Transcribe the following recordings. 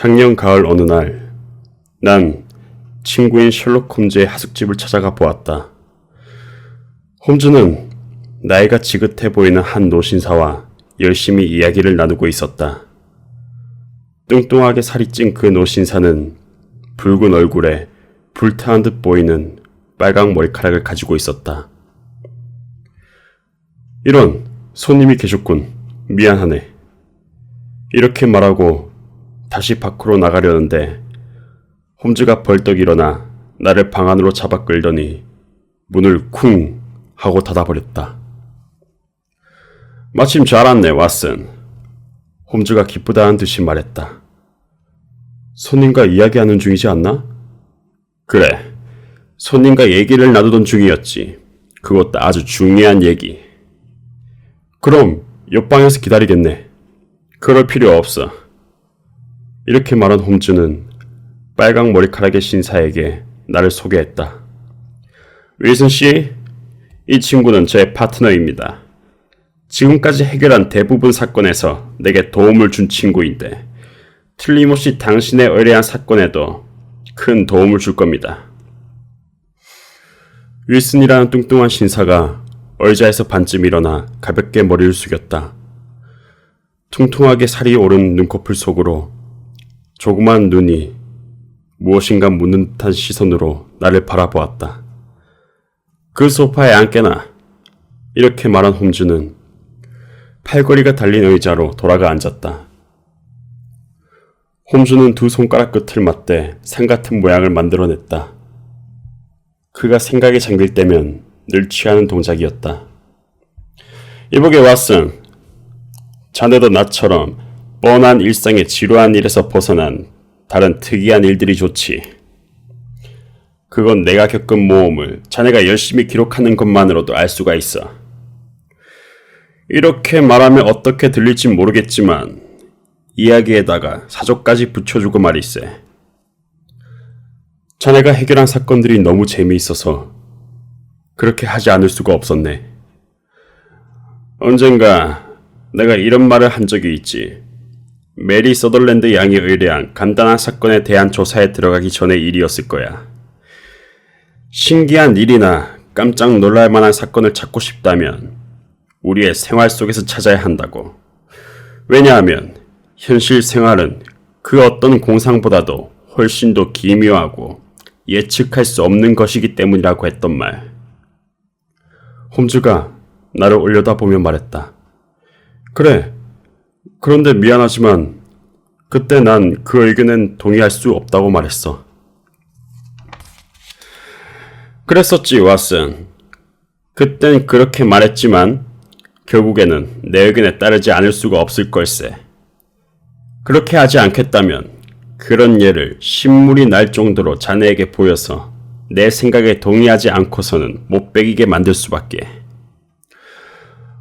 작년 가을 어느 날, 난 친구인 셜록 홈즈의 하숙집을 찾아가 보았다. 홈즈는 나이가 지긋해 보이는 한 노신사와 열심히 이야기를 나누고 있었다. 뚱뚱하게 살이 찐 그 노신사는 붉은 얼굴에 불타는 듯 보이는 빨강 머리카락을 가지고 있었다. 이런, 손님이 계셨군. 미안하네. 이렇게 말하고 다시 밖으로 나가려는데 홈즈가 벌떡 일어나 나를 방 안으로 잡아 끌더니 문을 쿵 하고 닫아버렸다. 마침 잘 왔네, 왓슨. 홈즈가 기쁘다는 듯이 말했다. 손님과 이야기하는 중이지 않나? 그래, 손님과 얘기를 나누던 중이었지. 그것도 아주 중요한 얘기. 그럼 옆방에서 기다리겠네. 그럴 필요 없어. 이렇게 말한 홈즈는 빨강 머리카락의 신사에게 나를 소개했다. 윌슨 씨, 이 친구는 제 파트너입니다. 지금까지 해결한 대부분 사건에서 내게 도움을 준 친구인데 틀림없이 당신의 의뢰한 사건에도 큰 도움을 줄 겁니다. 윌슨이라는 뚱뚱한 신사가 의자에서 반쯤 일어나 가볍게 머리를 숙였다. 퉁퉁하게 살이 오른 눈꺼풀 속으로 조그만 눈이 무엇인가 묻는 듯한 시선으로 나를 바라보았다. 그 소파에 앉게나. 이렇게 말한 홈즈는 팔걸이가 달린 의자로 돌아가 앉았다. 홈즈는 두 손가락 끝을 맞대 상 같은 모양을 만들어냈다. 그가 생각에 잠길 때면 늘 취하는 동작이었다. 이보게 왓슨, 자네도 나처럼 뻔한 일상의 지루한 일에서 벗어난 다른 특이한 일들이 좋지. 그건 내가 겪은 모험을 자네가 열심히 기록하는 것만으로도 알 수가 있어. 이렇게 말하면 어떻게 들릴지 모르겠지만 이야기에다가 사족까지 붙여주고 말일세. 자네가 해결한 사건들이 너무 재미있어서 그렇게 하지 않을 수가 없었네. 언젠가 내가 이런 말을 한 적이 있지. 메리 서덜랜드 양이 의뢰한 간단한 사건에 대한 조사에 들어가기 전의 일이었을 거야. 신기한 일이나 깜짝 놀랄 만한 사건을 찾고 싶다면 우리의 생활 속에서 찾아야 한다고. 왜냐하면 현실 생활은 그 어떤 공상보다도 훨씬 더 기묘하고 예측할 수 없는 것이기 때문이라고 했던 말. 홈즈가 나를 올려다보며 말했다. 그래. 그런데 미안하지만 그때 난 그 의견엔 동의할 수 없다고 말했어. 그랬었지, 왓슨. 그땐 그렇게 말했지만 결국에는 내 의견에 따르지 않을 수가 없을 걸세. 그렇게 하지 않겠다면 그런 예를 신물이 날 정도로 자네에게 보여서 내 생각에 동의하지 않고서는 못 배기게 만들 수밖에.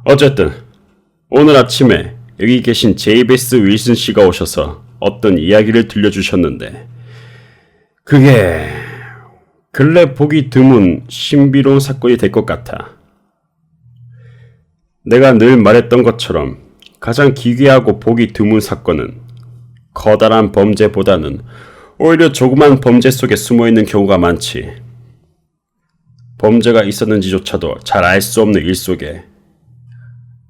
어쨌든 오늘 아침에 여기 계신 제이베스 윌슨 씨가 오셔서 어떤 이야기를 들려주셨는데 그게 근래 보기 드문 신비로운 사건이 될 것 같아. 내가 늘 말했던 것처럼 가장 기괴하고 보기 드문 사건은 커다란 범죄보다는 오히려 조그만 범죄 속에 숨어있는 경우가 많지. 범죄가 있었는지조차도 잘 알 수 없는 일 속에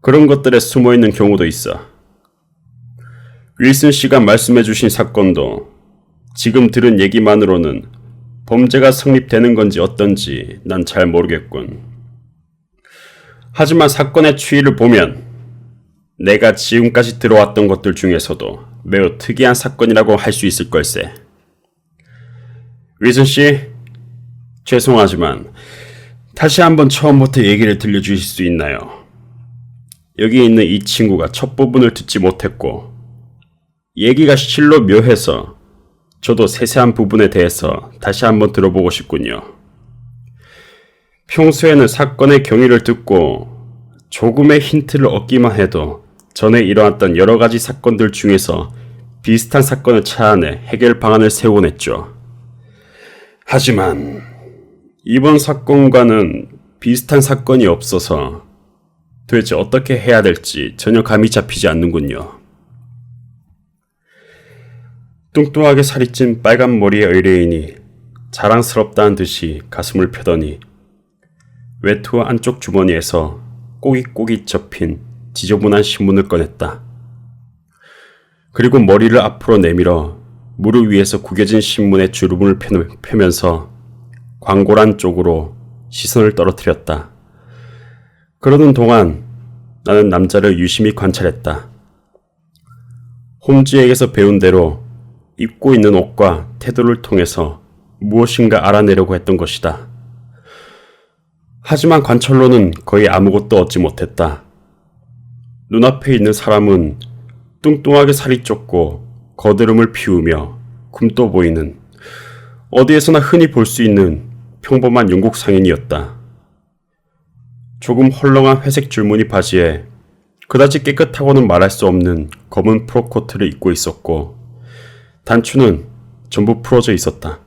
그런 것들에 숨어있는 경우도 있어. 윌슨 씨가 말씀해주신 사건도 지금 들은 얘기만으로는 범죄가 성립되는 건지 어떤지 난 잘 모르겠군. 하지만 사건의 추이를 보면 내가 지금까지 들어왔던 것들 중에서도 매우 특이한 사건이라고 할 수 있을 걸세. 윌슨 씨, 죄송하지만 다시 한번 처음부터 얘기를 들려주실 수 있나요? 여기 있는 이 친구가 첫 부분을 듣지 못했고 얘기가 실로 묘해서 저도 세세한 부분에 대해서 다시 한번 들어보고 싶군요. 평소에는 사건의 경위를 듣고 조금의 힌트를 얻기만 해도 전에 일어났던 여러 가지 사건들 중에서 비슷한 사건을 찾아내 해결 방안을 세우곤 했죠. 하지만 이번 사건과는 비슷한 사건이 없어서 도대체 어떻게 해야 될지 전혀 감이 잡히지 않는군요. 뚱뚱하게 살이 찐 빨간 머리의 의뢰인이 자랑스럽다는 듯이 가슴을 펴더니 외투 안쪽 주머니에서 꼬깃꼬깃 접힌 지저분한 신문을 꺼냈다. 그리고 머리를 앞으로 내밀어 무릎 위에서 구겨진 신문의 주름을 펴면서 광고란 쪽으로 시선을 떨어뜨렸다. 그러는 동안 나는 남자를 유심히 관찰했다. 홈즈에게서 배운 대로 입고 있는 옷과 태도를 통해서 무엇인가 알아내려고 했던 것이다. 하지만 관찰로는 거의 아무것도 얻지 못했다. 눈앞에 있는 사람은 뚱뚱하게 살이 쪘고 거드름을 피우며 굼떠 보이는 어디에서나 흔히 볼 수 있는 평범한 영국 상인이었다. 조금 헐렁한 회색 줄무늬 바지에 그다지 깨끗하고는 말할 수 없는 검은 프로코트를 입고 있었고 단추는 전부 풀어져 있었다.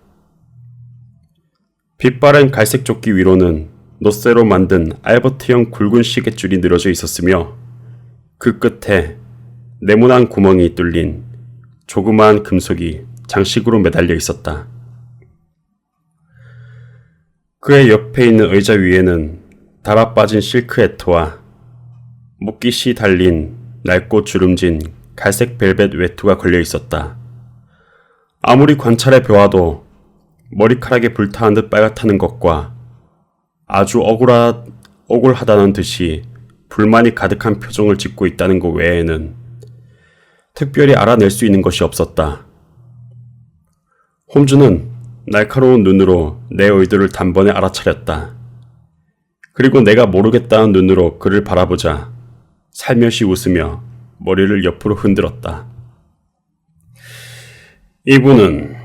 빛바랜 갈색 조끼 위로는 넛쇠로 만든 알버트형 굵은 시계줄이 늘어져 있었으며 그 끝에 네모난 구멍이 뚫린 조그마한 금속이 장식으로 매달려 있었다. 그의 옆에 있는 의자 위에는 달아빠진 실크 해터와 목깃이 달린 낡고 주름진 갈색 벨벳 외투가 걸려 있었다. 아무리 관찰해 보아도 머리카락에 불타는 듯 빨갛다는 것과 아주 억울하다는 듯이 불만이 가득한 표정을 짓고 있다는 것 외에는 특별히 알아낼 수 있는 것이 없었다. 홈즈는 날카로운 눈으로 내 의도를 단번에 알아차렸다. 그리고 내가 모르겠다는 눈으로 그를 바라보자 살며시 웃으며 머리를 옆으로 흔들었다. 이분은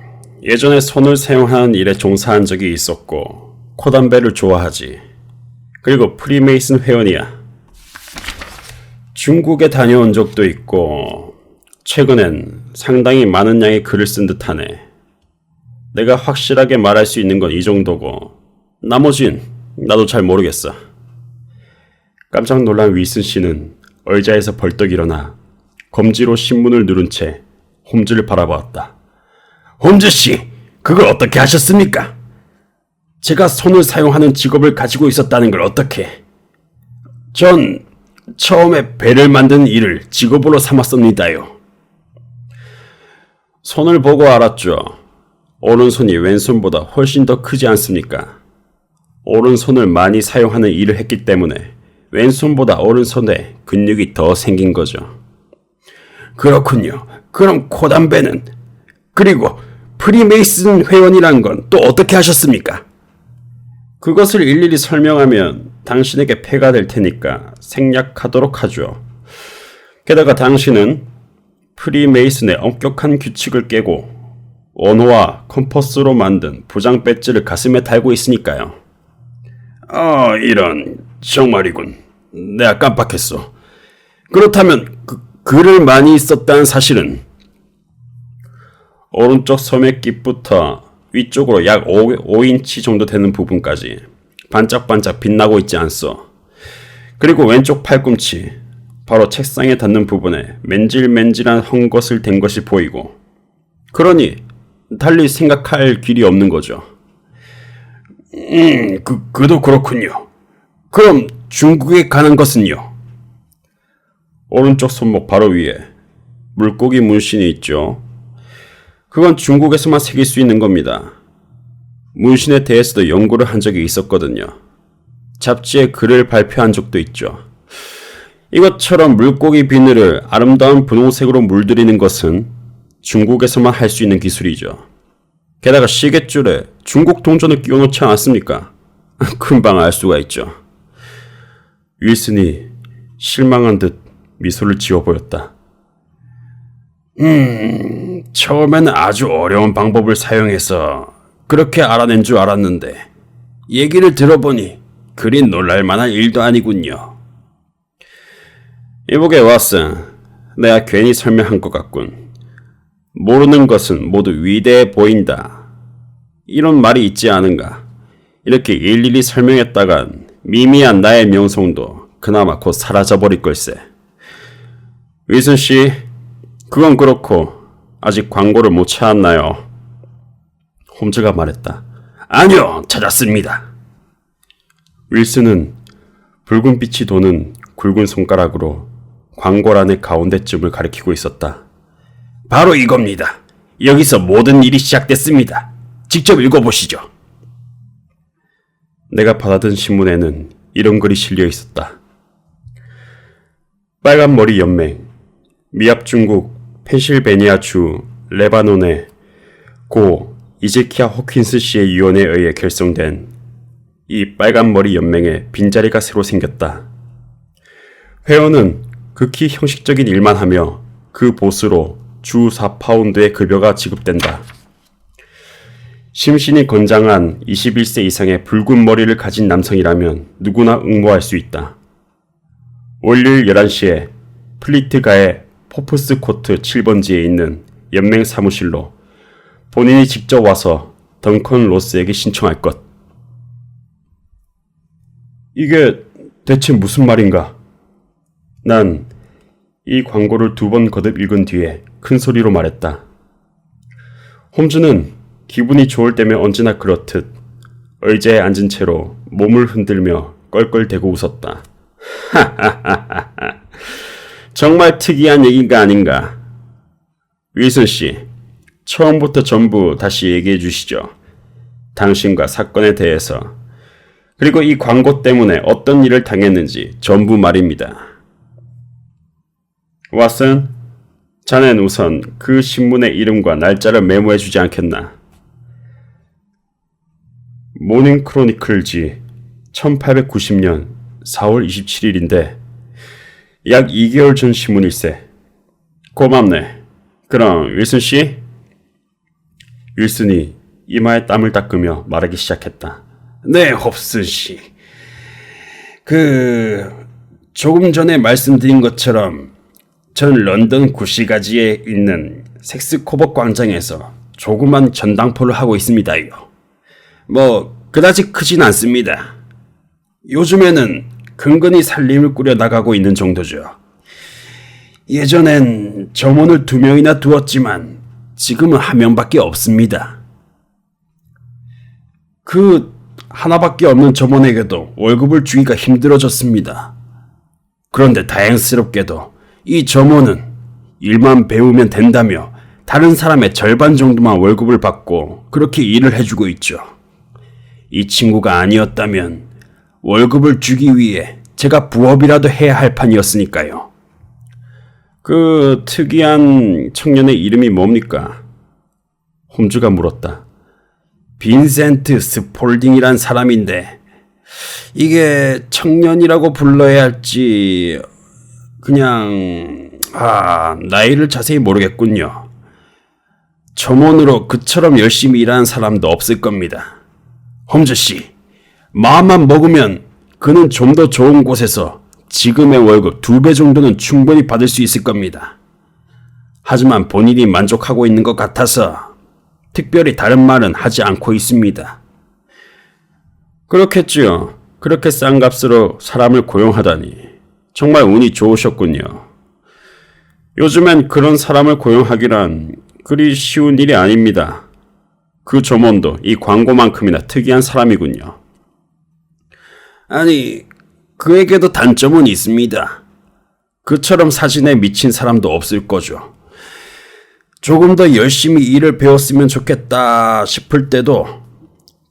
예전에 손을 사용하는 일에 종사한 적이 있었고 코담배를 좋아하지. 그리고 프리메이슨 회원이야. 중국에 다녀온 적도 있고 최근엔 상당히 많은 양의 글을 쓴 듯하네. 내가 확실하게 말할 수 있는 건 이 정도고 나머진 나도 잘 모르겠어. 깜짝 놀란 윌슨 씨는 의자에서 벌떡 일어나 검지로 신문을 누른 채 홈즈를 바라보았다. 홈즈 씨, 그걸 어떻게 하셨습니까? 제가 손을 사용하는 직업을 가지고 있었다는 걸 어떻게? 전 처음에 배를 만드는 일을 직업으로 삼았습니다요. 손을 보고 알았죠. 오른손이 왼손보다 훨씬 더 크지 않습니까? 오른손을 많이 사용하는 일을 했기 때문에 왼손보다 오른손에 근육이 더 생긴 거죠. 그렇군요. 그럼 코담배는? 그리고 프리메이슨 회원이란 건 또 어떻게 하셨습니까? 그것을 일일이 설명하면 당신에게 폐가 될 테니까 생략하도록 하죠. 게다가 당신은 프리메이슨의 엄격한 규칙을 깨고 원호와 컴퍼스로 만든 부장 배지를 가슴에 달고 있으니까요. 이런, 정말이군. 내가 깜빡했어. 그렇다면 글을 많이 썼다는 사실은? 오른쪽 소매깃부터 위쪽으로 약 5인치 정도 되는 부분까지 반짝반짝 빛나고 있지 않소. 그리고 왼쪽 팔꿈치, 바로 책상에 닿는 부분에 맨질맨질한 헝겊을 댄 것이 보이고, 그러니 달리 생각할 길이 없는 거죠. 그도 그렇군요. 그럼 중국에 가는 것은요? 오른쪽 손목 바로 위에 물고기 문신이 있죠. 그건 중국에서만 새길 수 있는 겁니다. 문신에 대해서도 연구를 한 적이 있었거든요. 잡지에 글을 발표한 적도 있죠. 이것처럼 물고기 비늘을 아름다운 분홍색으로 물들이는 것은 중국에서만 할 수 있는 기술이죠. 게다가 시계줄에 중국 동전을 끼워놓지 않았습니까? 금방 알 수가 있죠. 윌슨이 실망한 듯 미소를 지어 보였다. 처음에는 아주 어려운 방법을 사용해서 그렇게 알아낸 줄 알았는데 얘기를 들어보니 그리 놀랄만한 일도 아니군요. 이보게 왓슨, 내가 괜히 설명한 것 같군. 모르는 것은 모두 위대해 보인다. 이런 말이 있지 않은가. 이렇게 일일이 설명했다간 미미한 나의 명성도 그나마 곧 사라져버릴 걸세. 윌슨 씨, 그건 그렇고 아직 광고를 못 찾았나요? 홈즈가 말했다. 아니요, 찾았습니다. 윌슨은 붉은 빛이 도는 굵은 손가락으로 광고란의 가운데쯤을 가리키고 있었다. 바로 이겁니다. 여기서 모든 일이 시작됐습니다. 직접 읽어보시죠. 내가 받아든 신문에는 이런 글이 실려 있었다. 빨간 머리 연맹, 미합 중국 펜실베니아주 레바논의 고 이제키아 호킨스 씨의 유언에 의해 결성된 이 빨간 머리 연맹에 빈자리가 새로 생겼다. 회원은 극히 형식적인 일만 하며 그 보수로 주 4파운드의 급여가 지급된다. 심신이 건장한 21세 이상의 붉은 머리를 가진 남성이라면 누구나 응모할 수 있다. 월요일 11시에 플리트가의 포프스 코트 7번지에 있는 연맹 사무실로 본인이 직접 와서 덩컨 로스에게 신청할 것. 이게 대체 무슨 말인가? 난 이 광고를 2번 거듭 읽은 뒤에 큰 소리로 말했다. 홈즈는 기분이 좋을 때면 언제나 그렇듯 의자에 앉은 채로 몸을 흔들며 껄껄대고 웃었다. 하하하하. 정말 특이한 얘기가 아닌가. 윌슨 씨, 처음부터 전부 다시 얘기해 주시죠. 당신과 사건에 대해서, 그리고 이 광고 때문에 어떤 일을 당했는지 전부 말입니다. 왓슨, 자넨 우선 그 신문의 이름과 날짜를 메모해 주지 않겠나? 모닝 크로니클지 1890년 4월 27일인데 약 2개월 전 신문일세. 고맙네. 그럼 윌슨 씨? 윌슨이 이마에 땀을 닦으며 말하기 시작했다. 네, 홉슨 씨. 조금 전에 말씀드린 것처럼 전 런던 구시가지에 있는 섹스코버 광장에서 조그만 전당포를 하고 있습니다요. 그다지 크진 않습니다. 요즘에는 근근히 살림을 꾸려 나가고 있는 정도죠. 예전엔 점원을 2명이나 두었지만 지금은 1명밖에 없습니다. 하나밖에 없는 점원에게도 월급을 주기가 힘들어졌습니다. 그런데 다행스럽게도 이 점원은 일만 배우면 된다며 다른 사람의 절반 정도만 월급을 받고 그렇게 일을 해주고 있죠. 이 친구가 아니었다면 월급을 주기 위해 제가 부업이라도 해야 할 판이었으니까요. 그 특이한 청년의 이름이 뭡니까? 홈즈가 물었다. 빈센트 스폴딩이란 사람인데 이게 청년이라고 불러야 할지 그냥 나이를 자세히 모르겠군요. 점원으로 그처럼 열심히 일하는 사람도 없을 겁니다. 홈즈씨, 마음만 먹으면 그는 좀 더 좋은 곳에서 지금의 월급 2배 정도는 충분히 받을 수 있을 겁니다. 하지만 본인이 만족하고 있는 것 같아서 특별히 다른 말은 하지 않고 있습니다. 그렇겠지요. 그렇게 싼 값으로 사람을 고용하다니 정말 운이 좋으셨군요. 요즘엔 그런 사람을 고용하기란 그리 쉬운 일이 아닙니다. 그 점원도 이 광고만큼이나 특이한 사람이군요. 아니, 그에게도 단점은 있습니다. 그처럼 사진에 미친 사람도 없을 거죠. 조금 더 열심히 일을 배웠으면 좋겠다 싶을 때도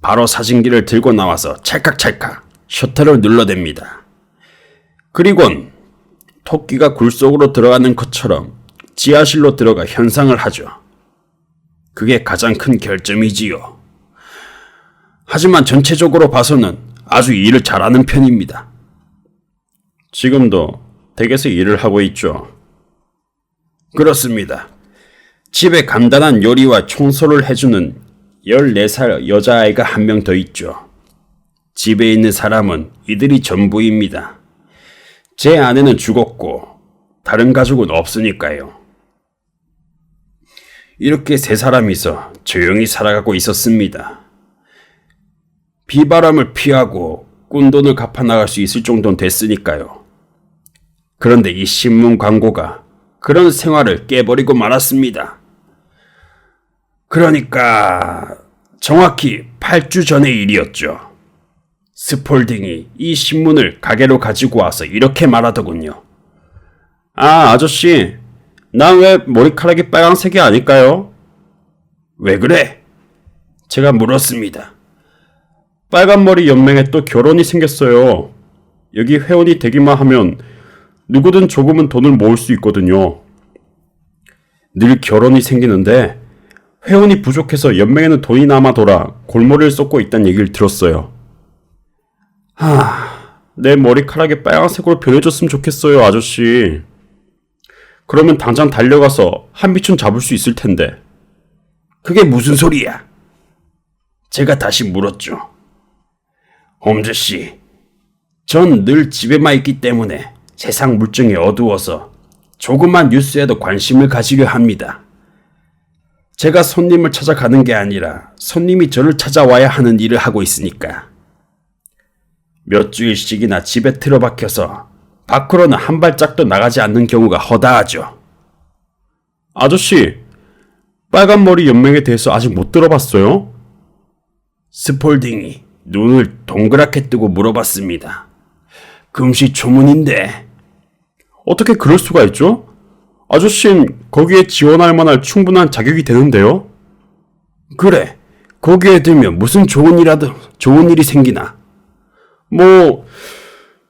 바로 사진기를 들고 나와서 찰칵찰칵 셔터를 눌러댑니다. 그리곤 토끼가 굴 속으로 들어가는 것처럼 지하실로 들어가 현상을 하죠. 그게 가장 큰 결점이지요. 하지만 전체적으로 봐서는 아주 일을 잘하는 편입니다. 지금도 댁에서 일을 하고 있죠. 그렇습니다. 집에 간단한 요리와 청소를 해주는 14살 여자아이가 한 명 더 있죠. 집에 있는 사람은 이들이 전부입니다. 제 아내는 죽었고 다른 가족은 없으니까요. 이렇게 3사람이서 조용히 살아가고 있었습니다. 비바람을 피하고 꾼돈을 갚아나갈 수 있을 정도는 됐으니까요. 그런데 이 신문 광고가 그런 생활을 깨버리고 말았습니다. 그러니까 정확히 8주 전의 일이었죠. 스폴딩이 이 신문을 가게로 가지고 와서 이렇게 말하더군요. 아, 아저씨, 난 왜 머리카락이 빨강색이 아닐까요? 왜 그래? 제가 물었습니다. 빨간머리 연맹에 또 결혼이 생겼어요. 여기 회원이 되기만 하면 누구든 조금은 돈을 모을 수 있거든요. 늘 결혼이 생기는데 회원이 부족해서 연맹에는 돈이 남아돌아 골머리를 쏟고 있다는 얘기를 들었어요. 내 머리카락이 빨간색으로 변해줬으면 좋겠어요, 아저씨. 그러면 당장 달려가서 한비춘 잡을 수 있을 텐데. 그게 무슨 소리야? 제가 다시 물었죠. 홈즈씨, 전 늘 집에만 있기 때문에 세상 물정이 어두워서 조그만 뉴스에도 관심을 가지려 합니다. 제가 손님을 찾아가는 게 아니라 손님이 저를 찾아와야 하는 일을 하고 있으니까. 몇 주일씩이나 집에 틀어박혀서 밖으로는 한 발짝도 나가지 않는 경우가 허다하죠. 아저씨, 빨간머리 연맹에 대해서 아직 못 들어봤어요? 스폴딩이 눈을 동그랗게 뜨고 물어봤습니다. 금시초문인데. 어떻게 그럴 수가 있죠? 아저씨는 거기에 지원할 만한 충분한 자격이 되는데요? 그래, 거기에 들면 무슨 좋은 일이 생기나?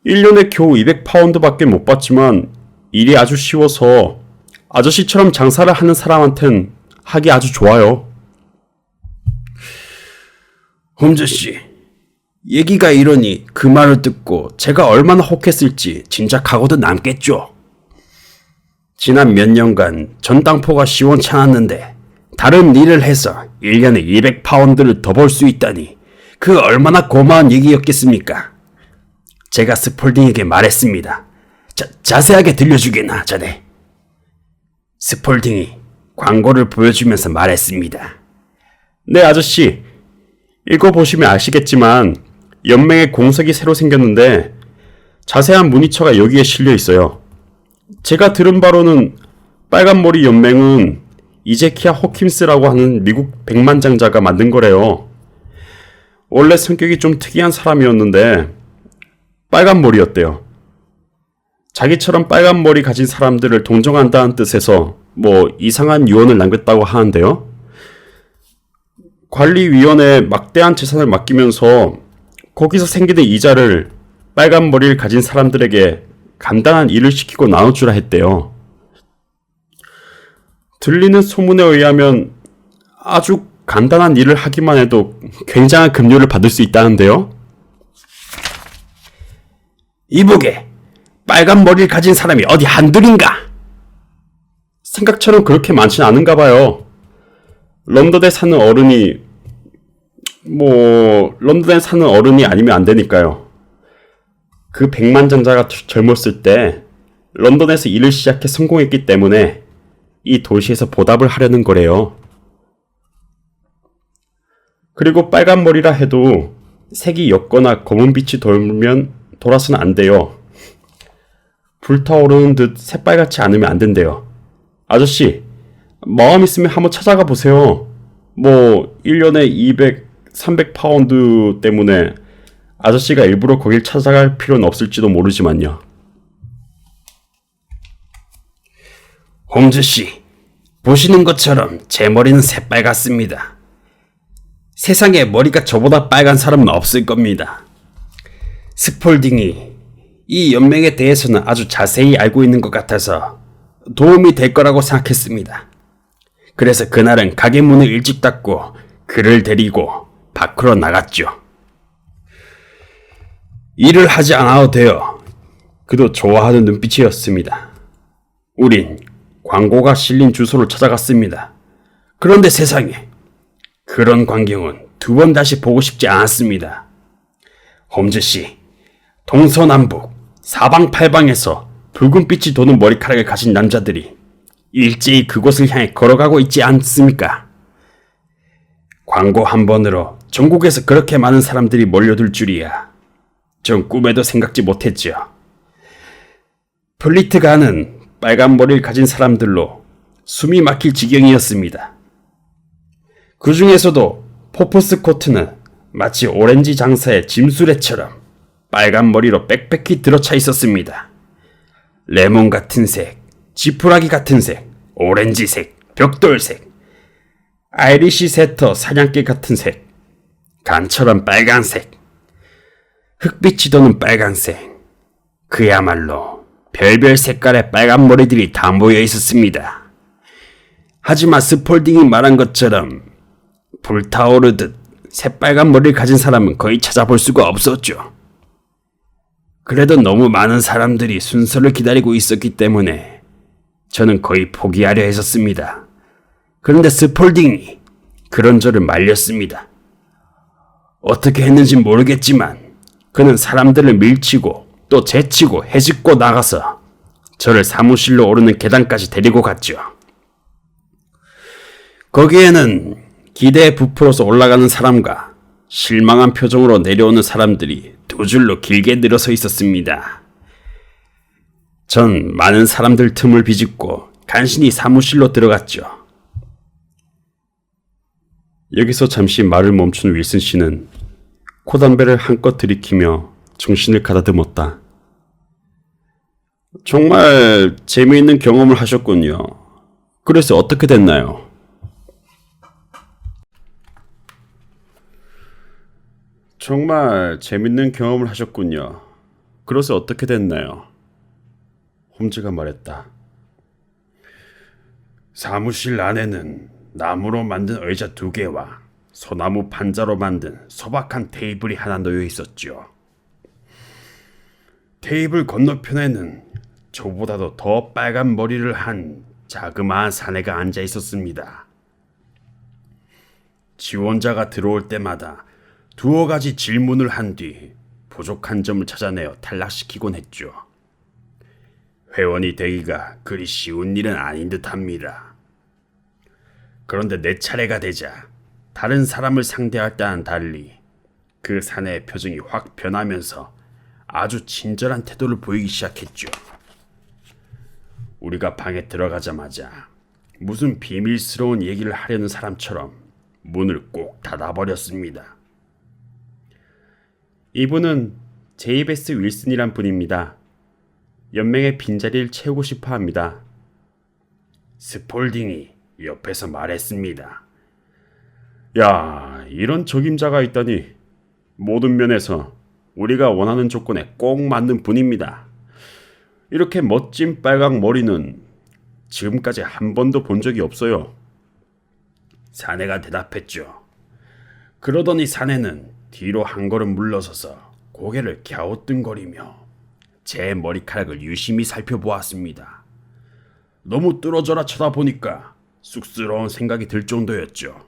1년에 겨우 200파운드밖에 못 받지만 일이 아주 쉬워서 아저씨처럼 장사를 하는 사람한텐 하기 아주 좋아요. 홈즈씨, 얘기가 이러니 그 말을 듣고 제가 얼마나 혹했을지 짐작하고도 남겠죠. 지난 몇 년간 전당포가 시원찮았는데 다른 일을 해서 1년에 200파운드를 더 벌 수 있다니 그 얼마나 고마운 얘기였겠습니까? 제가 스폴딩에게 말했습니다. 자세하게 들려주게나 자네. 스폴딩이 광고를 보여주면서 말했습니다. 네, 아저씨. 읽어보시면 아시겠지만 연맹에 공석이 새로 생겼는데 자세한 문의처가 여기에 실려 있어요. 제가 들은 바로는 빨간머리 연맹은 이제키아 호킴스라고 하는 미국 백만장자가 만든 거래요. 원래 성격이 좀 특이한 사람이었는데 빨간머리였대요. 자기처럼 빨간머리 가진 사람들을 동정한다는 뜻에서 이상한 유언을 남겼다고 하는데요. 관리위원회에 막대한 재산을 맡기면서 거기서 생기는 이자를 빨간 머리를 가진 사람들에게 간단한 일을 시키고 나눠주라 했대요. 들리는 소문에 의하면 아주 간단한 일을 하기만 해도 굉장한 급료를 받을 수 있다는데요. 이보게, 빨간 머리를 가진 사람이 어디 한둘인가? 생각처럼 그렇게 많지는 않은가 봐요. 런던에 사는 어른이 아니면 안 되니까요. 그 백만장자가 젊었을 때 런던에서 일을 시작해 성공했기 때문에 이 도시에서 보답을 하려는 거래요. 그리고 빨간 머리라 해도 색이 옅거나 검은빛이 돌아서는 안 돼요. 불타오르는 듯 새빨갛지 않으면 안 된대요. 아저씨, 마음 있으면 한번 찾아가 보세요. 1년에 200, 300파운드 때문에 아저씨가 일부러 거길 찾아갈 필요는 없을지도 모르지만요. 홈즈씨, 보시는 것처럼 제 머리는 새빨갛습니다. 세상에 머리가 저보다 빨간 사람은 없을 겁니다. 스폴딩이 이 연맹에 대해서는 아주 자세히 알고 있는 것 같아서 도움이 될 거라고 생각했습니다. 그래서 그날은 가게 문을 일찍 닫고 그를 데리고 밖으로 나갔죠. 일을 하지 않아도 돼요. 그도 좋아하는 눈빛이었습니다. 우린 광고가 실린 주소를 찾아갔습니다. 그런데 세상에, 그런 광경은 두 번 다시 보고 싶지 않았습니다. 홈즈씨, 동서남북 사방팔방에서 붉은빛이 도는 머리카락을 가진 남자들이 일제히 그곳을 향해 걸어가고 있지 않습니까? 광고 한 번으로 전국에서 그렇게 많은 사람들이 몰려들 줄이야. 전 꿈에도 생각지 못했죠. 플리트가는 빨간 머리를 가진 사람들로 숨이 막힐 지경이었습니다. 그 중에서도 포프스 코트는 마치 오렌지 장사의 짐수레처럼 빨간 머리로 빽빽히 들어차 있었습니다. 레몬 같은 색, 지푸라기 같은 색, 오렌지색, 벽돌색, 아이리시 세터 사냥개 같은 색, 간처럼 빨간색, 흑빛이 도는 빨간색, 그야말로 별별 색깔의 빨간 머리들이 다 모여 있었습니다. 하지만 스폴딩이 말한 것처럼 불타오르듯 새빨간 머리를 가진 사람은 거의 찾아볼 수가 없었죠. 그래도 너무 많은 사람들이 순서를 기다리고 있었기 때문에 저는 거의 포기하려 했었습니다. 그런데 스폴딩이 그런 저를 말렸습니다. 어떻게 했는지 모르겠지만 그는 사람들을 밀치고 또 제치고 해집고 나가서 저를 사무실로 오르는 계단까지 데리고 갔죠. 거기에는 기대에 부풀어서 올라가는 사람과 실망한 표정으로 내려오는 사람들이 두 줄로 길게 늘어서 있었습니다. 전 많은 사람들 틈을 비집고 간신히 사무실로 들어갔죠. 여기서 잠시 말을 멈춘 윌슨 씨는 코담배를 한껏 들이키며 정신을 가다듬었다. 정말 재미있는 경험을 하셨군요. 그래서 어떻게 됐나요? 정말 재밌는 경험을 하셨군요. 그래서 어떻게 됐나요? 홈즈가 말했다. 사무실 안에는 나무로 만든 의자 2개와 소나무 판자로 만든 소박한 테이블이 하나 놓여 있었죠. 테이블 건너편에는 저보다도 더 빨간 머리를 한 자그마한 사내가 앉아 있었습니다. 지원자가 들어올 때마다 두어 가지 질문을 한 뒤 부족한 점을 찾아내어 탈락시키곤 했죠. 회원이 되기가 그리 쉬운 일은 아닌 듯합니다. 그런데 내 차례가 되자 다른 사람을 상대할 때와는 달리 그 사내의 표정이 확 변하면서 아주 친절한 태도를 보이기 시작했죠. 우리가 방에 들어가자마자 무슨 비밀스러운 얘기를 하려는 사람처럼 문을 꼭 닫아버렸습니다. 이분은 제이베스 윌슨이란 분입니다. 연맹의 빈자리를 채우고 싶어 합니다. 스폴딩이 옆에서 말했습니다. 야, 이런 적임자가 있다니. 모든 면에서 우리가 원하는 조건에 꼭 맞는 분입니다. 이렇게 멋진 빨강 머리는 지금까지 한 번도 본 적이 없어요. 사내가 대답했죠. 그러더니 사내는 뒤로 한 걸음 물러서서 고개를 갸우뚱거리며 제 머리카락을 유심히 살펴보았습니다. 너무 뚫어져라 쳐다보니까 쑥스러운 생각이 들 정도였죠.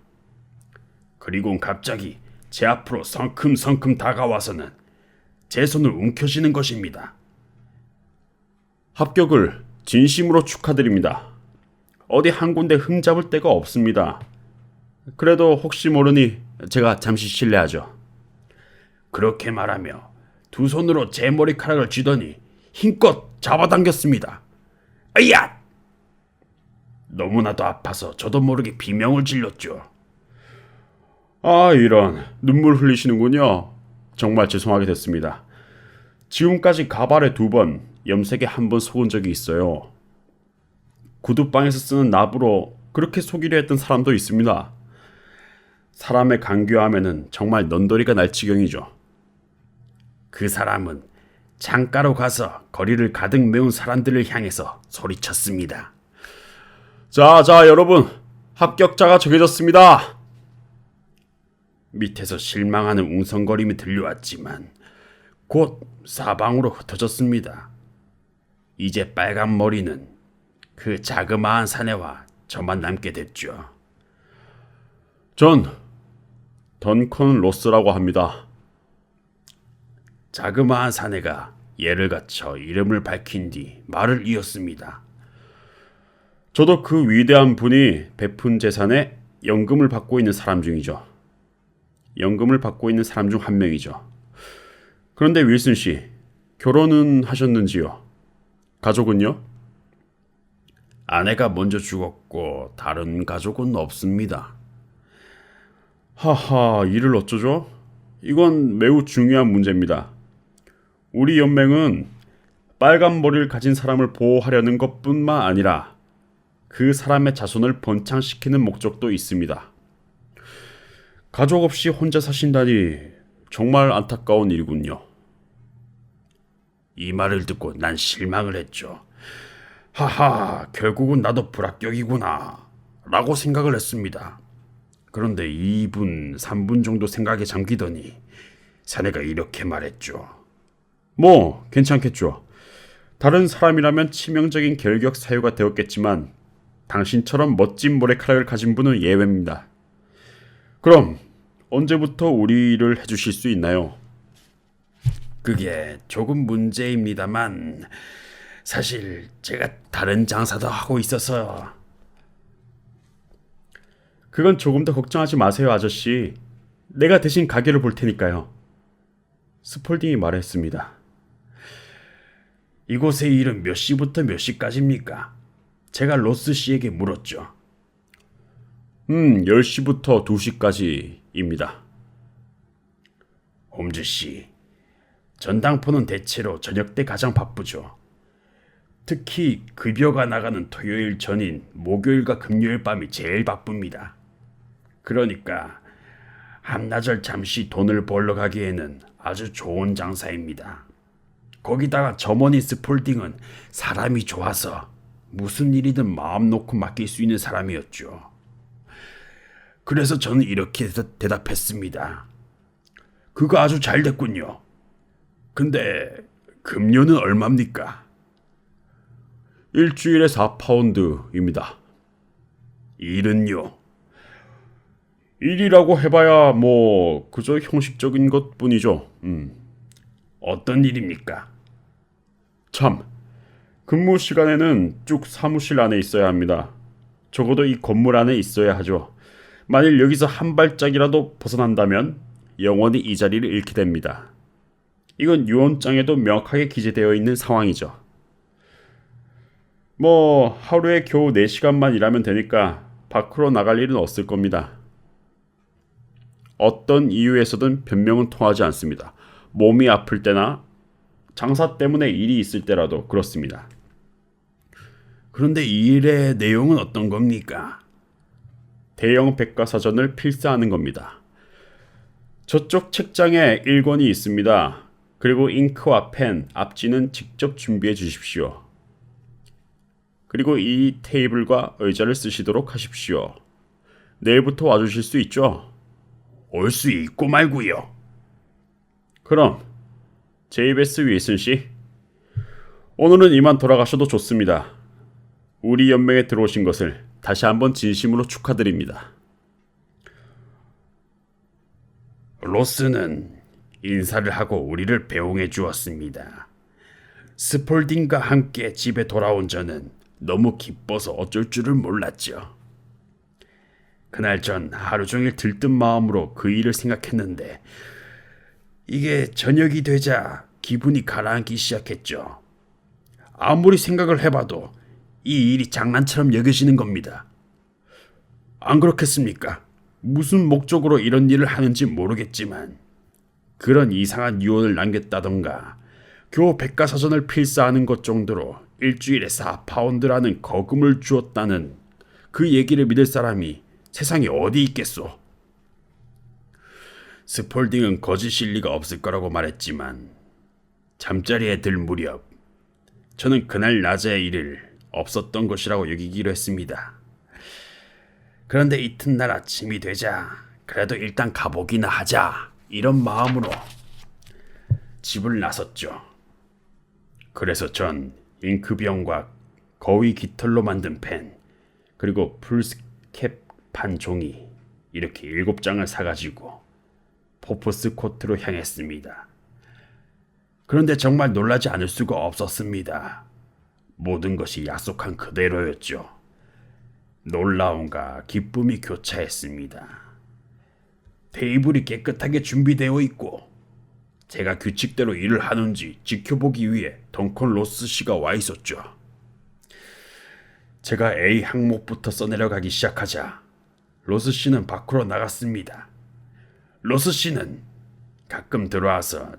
그리곤 갑자기 제 앞으로 성큼성큼 다가와서는 제 손을 움켜쥐는 것입니다. 합격을 진심으로 축하드립니다. 어디 한 군데 흠잡을 데가 없습니다. 그래도 혹시 모르니 제가 잠시 실례하죠. 그렇게 말하며 두 손으로 제 머리카락을 쥐더니 힘껏 잡아당겼습니다. 아야! 너무나도 아파서 저도 모르게 비명을 질렀죠. 아, 이런. 눈물 흘리시는군요. 정말 죄송하게 됐습니다. 지금까지 가발에 2번, 염색에 1번 속은 적이 있어요. 구두방에서 쓰는 납으로 그렇게 속이려 했던 사람도 있습니다. 사람의 간교함에는 정말 넌더리가 날 지경이죠. 그 사람은 창가로 가서 거리를 가득 메운 사람들을 향해서 소리쳤습니다. 자, 여러분. 합격자가 정해졌습니다. 밑에서 실망하는 웅성거림이 들려왔지만 곧 사방으로 흩어졌습니다. 이제 빨간 머리는 그 자그마한 사내와 저만 남게 됐죠. 전 던컨 로스라고 합니다. 자그마한 사내가 예를 갖춰 이름을 밝힌 뒤 말을 이었습니다. 저도 그 위대한 분이 베푼 재산에 연금을 받고 있는 사람 중이죠. 연금을 받고 있는 사람 중 한 명이죠. 그런데 윌슨 씨, 결혼은 하셨는지요? 가족은요? 아내가 먼저 죽었고 다른 가족은 없습니다. 하하, 이를 어쩌죠? 이건 매우 중요한 문제입니다. 우리 연맹은 빨간 머리를 가진 사람을 보호하려는 것뿐만 아니라 그 사람의 자손을 번창시키는 목적도 있습니다. 가족 없이 혼자 사신다니 정말 안타까운 일이군요. 이 말을 듣고 난 실망을 했죠. 하하, 결국은 나도 불합격이구나 라고 생각을 했습니다. 그런데 2분, 3분 정도 생각에 잠기더니 사내가 이렇게 말했죠. 뭐 괜찮겠죠. 다른 사람이라면 치명적인 결격 사유가 되었겠지만 당신처럼 멋진 머리카락을 가진 분은 예외입니다. 그럼 언제부터 우리 일을 해주실 수 있나요? 그게 조금 문제입니다만 사실 제가 다른 장사도 하고 있어서. 그건 조금 더 걱정하지 마세요, 아저씨. 내가 대신 가게를 볼 테니까요. 스폴딩이 말했습니다. 이곳의 일은 몇 시부터 몇 시까지입니까? 제가 로스 씨에게 물었죠. 10시부터 2시까지입니다. 홈즈 씨, 전당포는 대체로 저녁 때 가장 바쁘죠. 특히 급여가 나가는 토요일 전인 목요일과 금요일 밤이 제일 바쁩니다. 그러니까 한나절 잠시 돈을 벌러 가기에는 아주 좋은 장사입니다. 거기다가 점원이 스폴딩은 사람이 좋아서 무슨 일이든 마음 놓고 맡길 수 있는 사람이었죠. 그래서 저는 이렇게 대답했습니다. 그거 아주 잘 됐군요. 근데 급료는 얼마입니까? 일주일에 4파운드입니다. 일은요? 일이라고 해봐야 뭐 그저 형식적인 것뿐이죠. 어떤 일입니까? 참, 근무 시간에는 쭉 사무실 안에 있어야 합니다. 적어도 이 건물 안에 있어야 하죠. 만일 여기서 한 발짝이라도 벗어난다면 영원히 이 자리를 잃게 됩니다. 이건 유언장에도 명확하게 기재되어 있는 상황이죠. 뭐 하루에 겨우 4시간만 일하면 되니까 밖으로 나갈 일은 없을 겁니다. 어떤 이유에서든 변명은 통하지 않습니다. 몸이 아플 때나 장사 때문에 일이 있을 때라도 그렇습니다. 그런데 이 일의 내용은 어떤 겁니까? 대형 백과사전을 필사하는 겁니다. 저쪽 책장에 1권이 있습니다. 그리고 잉크와 펜, 앞지는 직접 준비해 주십시오. 그리고 이 테이블과 의자를 쓰시도록 하십시오. 내일부터 와주실 수 있죠? 올 수 있고 말고요. 그럼 제이베스 윌슨 씨, 오늘은 이만 돌아가셔도 좋습니다. 우리 연맹에 들어오신 것을 다시 한번 진심으로 축하드립니다. 로스는 인사를 하고 우리를 배웅해 주었습니다. 스폴딩과 함께 집에 돌아온 저는 너무 기뻐서 어쩔 줄을 몰랐죠. 그날 전 하루 종일 들뜬 마음으로 그 일을 생각했는데 이게 저녁이 되자 기분이 가라앉기 시작했죠. 아무리 생각을 해봐도 이 일이 장난처럼 여겨지는 겁니다. 안 그렇겠습니까? 무슨 목적으로 이런 일을 하는지 모르겠지만 그런 이상한 유언을 남겼다던가 겨우 백과사전을 필사하는 것 정도로 일주일에 4파운드라는 거금을 주었다는 그 얘기를 믿을 사람이 세상에 어디 있겠소? 스폴딩은 거짓일 리가 없을 거라고 말했지만 잠자리에 들 무렵 저는 그날 낮의 일을 없었던 것이라고 여기기로 했습니다. 그런데 이튿날 아침이 되자 그래도 일단 가보기나 하자 이런 마음으로 집을 나섰죠. 그래서 전 잉크병과 거위 깃털로 만든 펜 그리고 풀스캡판 종이 이렇게 7장을 사가지고 포프스 코트로 향했습니다. 그런데 정말 놀라지 않을 수가 없었습니다. 모든 것이 약속한 그대로였죠. 놀라움과 기쁨이 교차했습니다. 테이블이 깨끗하게 준비되어 있고 제가 규칙대로 일을 하는지 지켜보기 위해 덩컨 로스 씨가 와 있었죠. 제가 A 항목부터 써내려가기 시작하자 로스 씨는 밖으로 나갔습니다. 로스 씨는 가끔 들어와서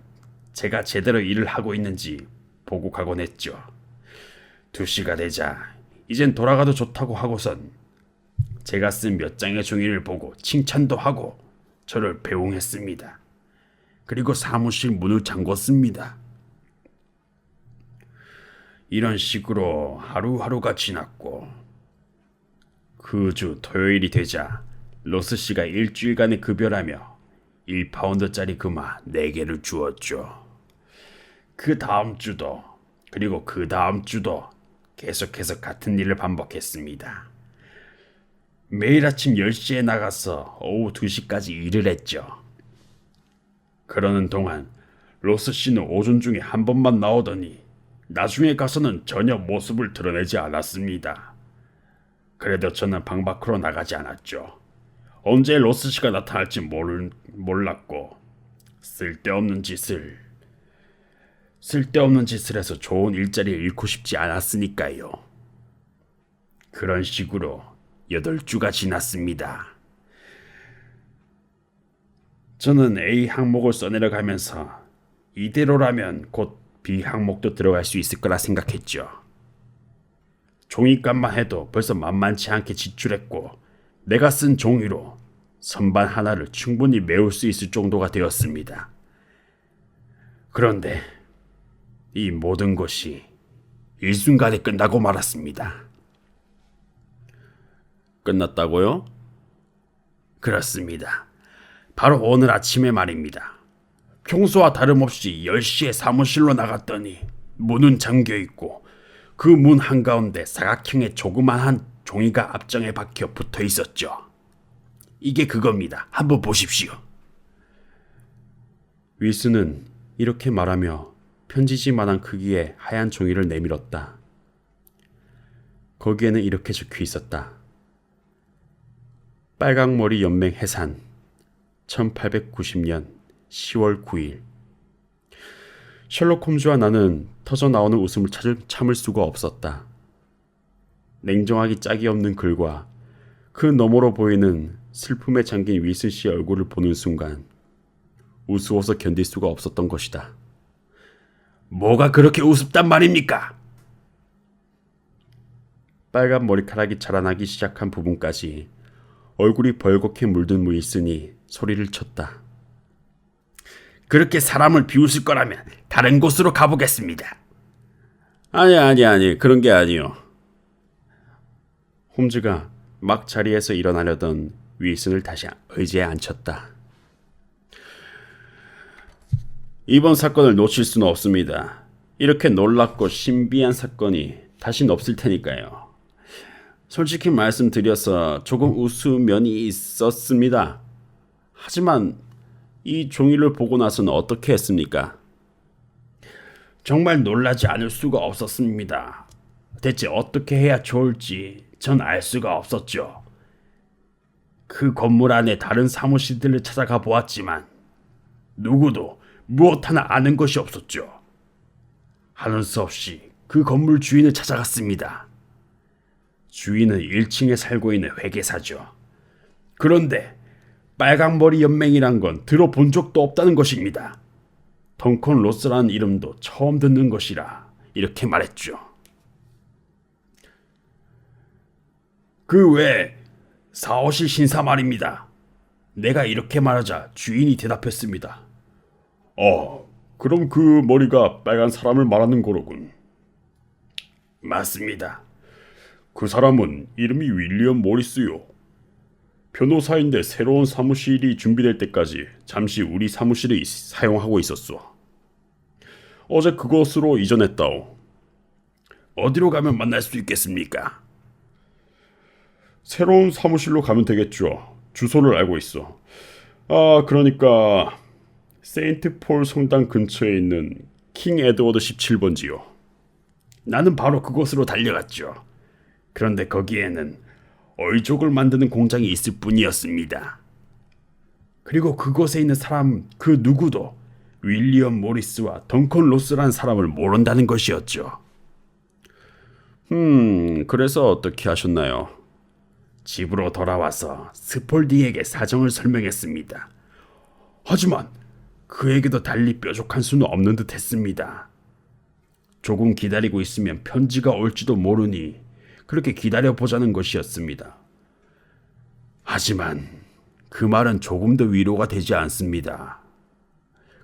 제가 제대로 일을 하고 있는지 보고 가곤 했죠. 2시가 되자 이젠 돌아가도 좋다고 하고선 제가 쓴 몇 장의 종이를 보고 칭찬도 하고 저를 배웅했습니다. 그리고 사무실 문을 잠궜습니다. 이런 식으로 하루하루가 지났고 그 주 토요일이 되자 로스 씨가 일주일간의 급여라며 1파운드짜리 금화 4개를 주었죠. 그 다음 주도 그리고 그 다음 주도 계속해서 같은 일을 반복했습니다. 매일 아침 10시에 나가서 오후 2시까지 일을 했죠. 그러는 동안 로스 씨는 오전 중에 한 번만 나오더니 나중에 가서는 전혀 모습을 드러내지 않았습니다. 그래도 저는 방 밖으로 나가지 않았죠. 언제 로스 씨가 나타날지 몰랐고 쓸데없는 짓을 해서 좋은 일자리를 잃고 싶지 않았으니까요. 그런 식으로 8주가 지났습니다. 저는 A 항목을 써내려가면서 이대로라면 곧 B 항목도 들어갈 수 있을 거라 생각했죠. 종이값만 해도 벌써 만만치 않게 지출했고 내가 쓴 종이로 선반 하나를 충분히 메울 수 있을 정도가 되었습니다. 그런데 이 모든 것이 일순간에 끝나고 말았습니다. 끝났다고요? 그렇습니다. 바로 오늘 아침에 말입니다. 평소와 다름없이 10시에 사무실로 나갔더니 문은 잠겨있고 그 문 한가운데 사각형의 조그만한 종이가 앞장에 박혀 붙어 있었죠. 이게 그겁니다. 한번 보십시오. 윌슨은 이렇게 말하며 편지지만한 크기의 하얀 종이를 내밀었다. 거기에는 이렇게 적혀 있었다. 빨강머리 연맹 해산 1890년 10월 9일. 셜록 홈즈와 나는 터져나오는 웃음을 참을 수가 없었다. 냉정하기 짝이 없는 글과 그 너머로 보이는 슬픔에 잠긴 윌슨 씨의 얼굴을 보는 순간 우스워서 견딜 수가 없었던 것이다. 뭐가 그렇게 우습단 말입니까? 빨간 머리카락이 자라나기 시작한 부분까지 얼굴이 벌겋게 물든 윌슨이 소리를 쳤다. 그렇게 사람을 비웃을 거라면 다른 곳으로 가보겠습니다. 아니, 그런 게 아니요. 홈즈가 막 자리에서 일어나려던 윌슨을 다시 의자에 앉혔다. 이번 사건을 놓칠 수는 없습니다. 이렇게 놀랍고 신비한 사건이 다시는 없을 테니까요. 솔직히 말씀드려서 조금 우스운 면이 있었습니다. 하지만 이 종이를 보고 나서는 어떻게 했습니까? 정말 놀라지 않을 수가 없었습니다. 대체 어떻게 해야 좋을지 전 알 수가 없었죠. 그 건물 안에 다른 사무실들을 찾아가 보았지만 누구도 무엇 하나 아는 것이 없었죠. 하는 수 없이 그 건물 주인을 찾아갔습니다. 주인은 1층에 살고 있는 회계사죠. 그런데 빨강머리 연맹이란 건 들어본 적도 없다는 것입니다. 덩컨 로스라는 이름도 처음 듣는 것이라 이렇게 말했죠. 그 외에 사오실 신사 말입니다. 내가 이렇게 말하자 주인이 대답했습니다. 그럼 그 머리가 빨간 사람을 말하는 거로군. 맞습니다. 그 사람은 이름이 윌리엄 모리스요. 변호사인데 새로운 사무실이 준비될 때까지 잠시 우리 사무실을 사용하고 있었소. 어제 그곳으로 이전했다오. 어디로 가면 만날 수 있겠습니까? 새로운 사무실로 가면 되겠죠. 주소를 알고 있어. 그러니까 세인트 폴 성당 근처에 있는 킹 에드워드 17번지요. 나는 바로 그곳으로 달려갔죠. 그런데 거기에는 얼족을 만드는 공장이 있을 뿐이었습니다. 그리고 그곳에 있는 사람 그 누구도 윌리엄 모리스와 덩컨 로스라는 사람을 모른다는 것이었죠. 그래서 어떻게 하셨나요? 집으로 돌아와서 스폴딩에게 사정을 설명했습니다. 하지만 그에게도 달리 뾰족한 수는 없는 듯 했습니다. 조금 기다리고 있으면 편지가 올지도 모르니 그렇게 기다려보자는 것이었습니다. 하지만 그 말은 조금도 위로가 되지 않습니다.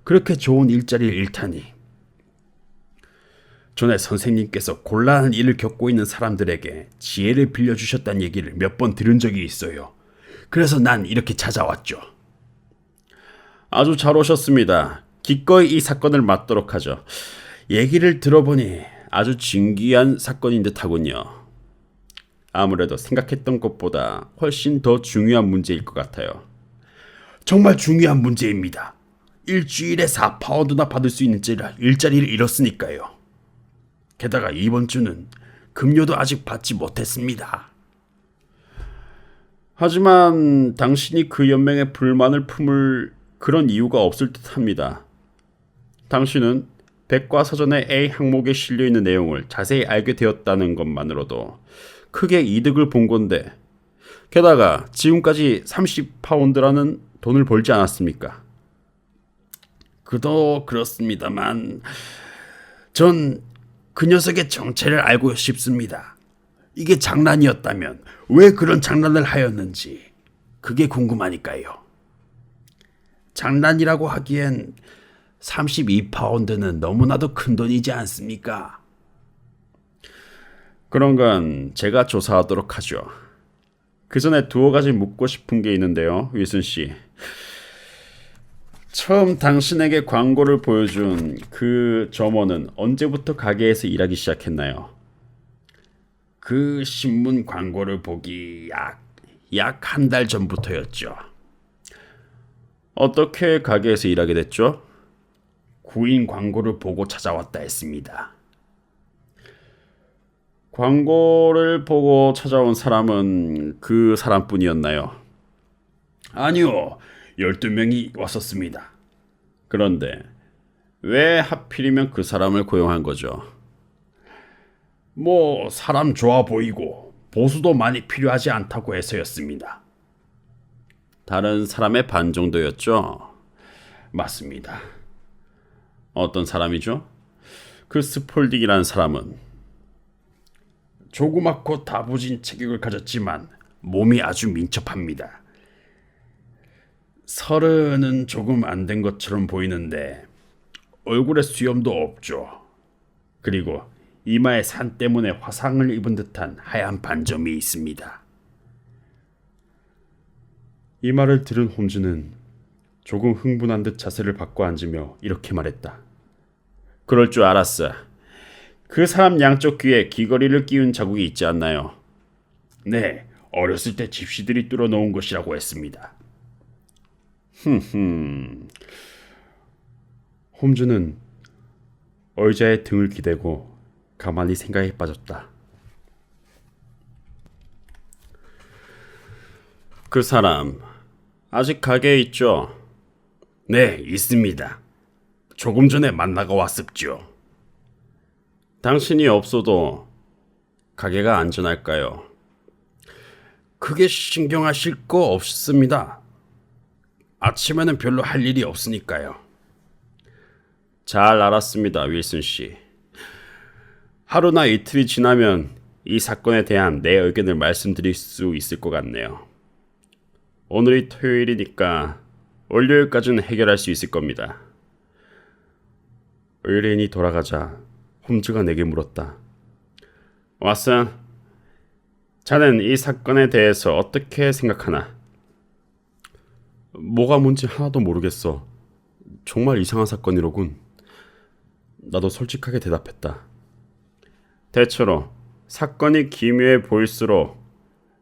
그렇게 좋은 일자리를 잃다니. 전에 선생님께서 곤란한 일을 겪고 있는 사람들에게 지혜를 빌려주셨다는 얘기를 몇 번 들은 적이 있어요. 그래서 난 이렇게 찾아왔죠. 아주 잘 오셨습니다. 기꺼이 이 사건을 맡도록 하죠. 얘기를 들어보니 아주 진귀한 사건인 듯하군요. 아무래도 생각했던 것보다 훨씬 더 중요한 문제일 것 같아요. 정말 중요한 문제입니다. 일주일에 4파운드나 받을 수 있는 일자리를 잃었으니까요. 게다가 이번 주는 급료도 아직 받지 못했습니다. 하지만 당신이 그 연맹에 불만을 품을 그런 이유가 없을 듯합니다. 당신은 백과사전의 A 항목에 실려있는 내용을 자세히 알게 되었다는 것만으로도 크게 이득을 본 건데, 게다가 지금까지 30파운드라는 돈을 벌지 않았습니까? 그도 그렇습니다만 전 그 녀석의 정체를 알고 싶습니다. 이게 장난이었다면 왜 그런 장난을 하였는지 그게 궁금하니까요. 장난이라고 하기엔 32파운드는 너무나도 큰 돈이지 않습니까? 그런 건 제가 조사하도록 하죠. 그 전에 두어 가지 묻고 싶은 게 있는데요, 윌슨 씨. 처음 당신에게 광고를 보여준 그 점원은 언제부터 가게에서 일하기 시작했나요? 그 신문 광고를 보기 약 한 달 전부터였죠. 어떻게 가게에서 일하게 됐죠? 구인 광고를 보고 찾아왔다 했습니다. 광고를 보고 찾아온 사람은 그 사람뿐이었나요? 아니요. 12명이 왔었습니다. 그런데 왜 하필이면 그 사람을 고용한 거죠? 사람 좋아 보이고 보수도 많이 필요하지 않다고 해서였습니다. 다른 사람의 반 정도였죠? 맞습니다. 어떤 사람이죠? 그 스폴딩이라는 사람은 조그맣고 다부진 체격을 가졌지만 몸이 아주 민첩합니다. 30은 조금 안 된 것처럼 보이는데 얼굴에 수염도 없죠. 그리고 이마에 산 때문에 화상을 입은 듯한 하얀 반점이 있습니다. 이 말을 들은 홈즈는 조금 흥분한 듯 자세를 바꿔 앉으며 이렇게 말했다. 그럴 줄 알았어. 그 사람 양쪽 귀에 귀걸이를 끼운 자국이 있지 않나요? 네, 어렸을 때 집시들이 뚫어놓은 것이라고 했습니다. 홈즈는 의자에 등을 기대고 가만히 생각에 빠졌다. 그 사람 아직 가게에 있죠? 네, 있습니다. 조금 전에 만나가 왔습죠. 당신이 없어도 가게가 안전할까요? 크게 신경하실 거 없습니다. 아침에는 별로 할 일이 없으니까요. 잘 알았습니다, 윌슨 씨. 하루나 이틀이 지나면 이 사건에 대한 내 의견을 말씀드릴 수 있을 것 같네요. 오늘이 토요일이니까 월요일까지는 해결할 수 있을 겁니다. 의뢰인이 돌아가자 홈즈가 내게 물었다. 왓슨, 자넨 이 사건에 대해서 어떻게 생각하나? 뭐가 뭔지 하나도 모르겠어. 정말 이상한 사건이로군. 나도 솔직하게 대답했다. 대체로 사건이 기묘해 보일수록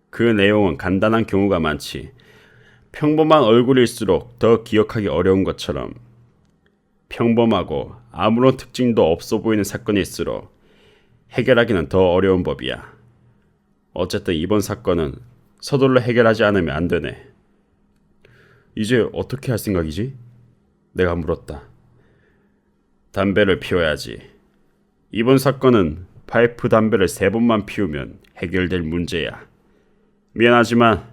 그 내용은 간단한 경우가 많지, 평범한 얼굴일수록 더 기억하기 어려운 것처럼 평범하고 아무런 특징도 없어 보이는 사건일수록 해결하기는 더 어려운 법이야. 어쨌든 이번 사건은 서둘러 해결하지 않으면 안 되네. 이제 어떻게 할 생각이지? 내가 물었다. 담배를 피워야지. 이번 사건은 파이프 담배를 3번만 피우면 해결될 문제야. 미안하지만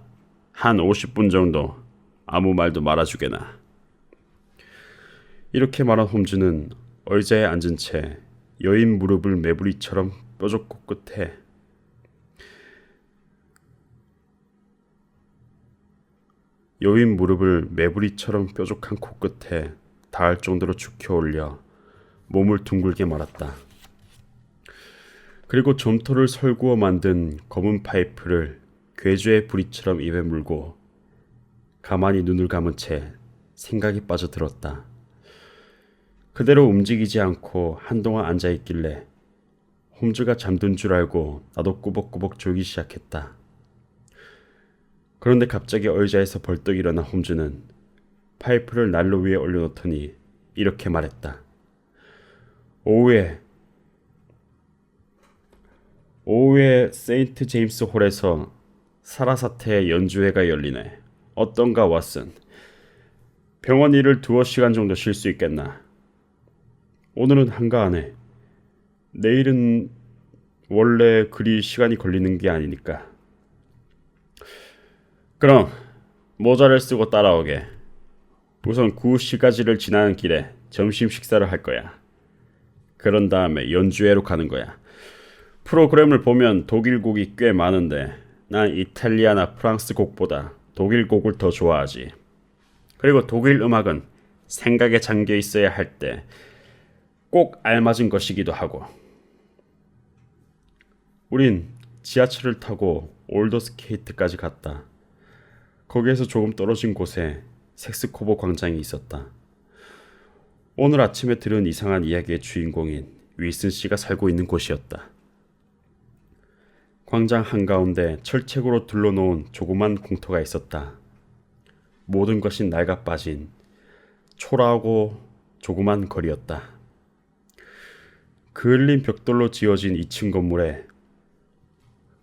한 50분 정도 아무 말도 말아주게나. 이렇게 말한 홈즈는 의자에 앉은 채 여인 무릎을 매부리처럼 뾰족고 끝에 여인 무릎을 매부리처럼 뾰족한 코끝에 닿을 정도로 죽혀 올려 몸을 둥글게 말았다. 그리고 점토를 설구어 만든 검은 파이프를 괴주의 부리처럼 입에 물고 가만히 눈을 감은 채 생각이 빠져들었다. 그대로 움직이지 않고 한동안 앉아있길래 홈즈가 잠든 줄 알고 나도 꾸벅꾸벅 졸기 시작했다. 그런데 갑자기 의자에서 벌떡 일어난 홈즈는 파이프를 난로 위에 올려놓더니 이렇게 말했다. 오후에 세인트 제임스 홀에서 사라사태의 연주회가 열리네. 어떤가 왓슨? 병원 일을 2시간 정도 쉴 수 있겠나? 오늘은 한가하네. 내일은 원래 그리 시간이 걸리는 게 아니니까. 그럼 모자를 쓰고 따라오게. 우선 구시가지를 지나는 길에 점심 식사를 할 거야. 그런 다음에 연주회로 가는 거야. 프로그램을 보면 독일 곡이 꽤 많은데 난 이탈리아나 프랑스 곡보다 독일 곡을 더 좋아하지. 그리고 독일 음악은 생각에 잠겨 있어야 할 때 꼭 알맞은 것이기도 하고. 우린 지하철을 타고 올더스케이트까지 갔다. 거기에서 조금 떨어진 곳에 섹스코보 광장이 있었다. 오늘 아침에 들은 이상한 이야기의 주인공인 윌슨 씨가 살고 있는 곳이었다. 광장 한가운데 철책으로 둘러놓은 조그만 공터가 있었다. 모든 것이 낡아 빠진 초라하고 조그만 거리였다. 그을린 벽돌로 지어진 2층 건물에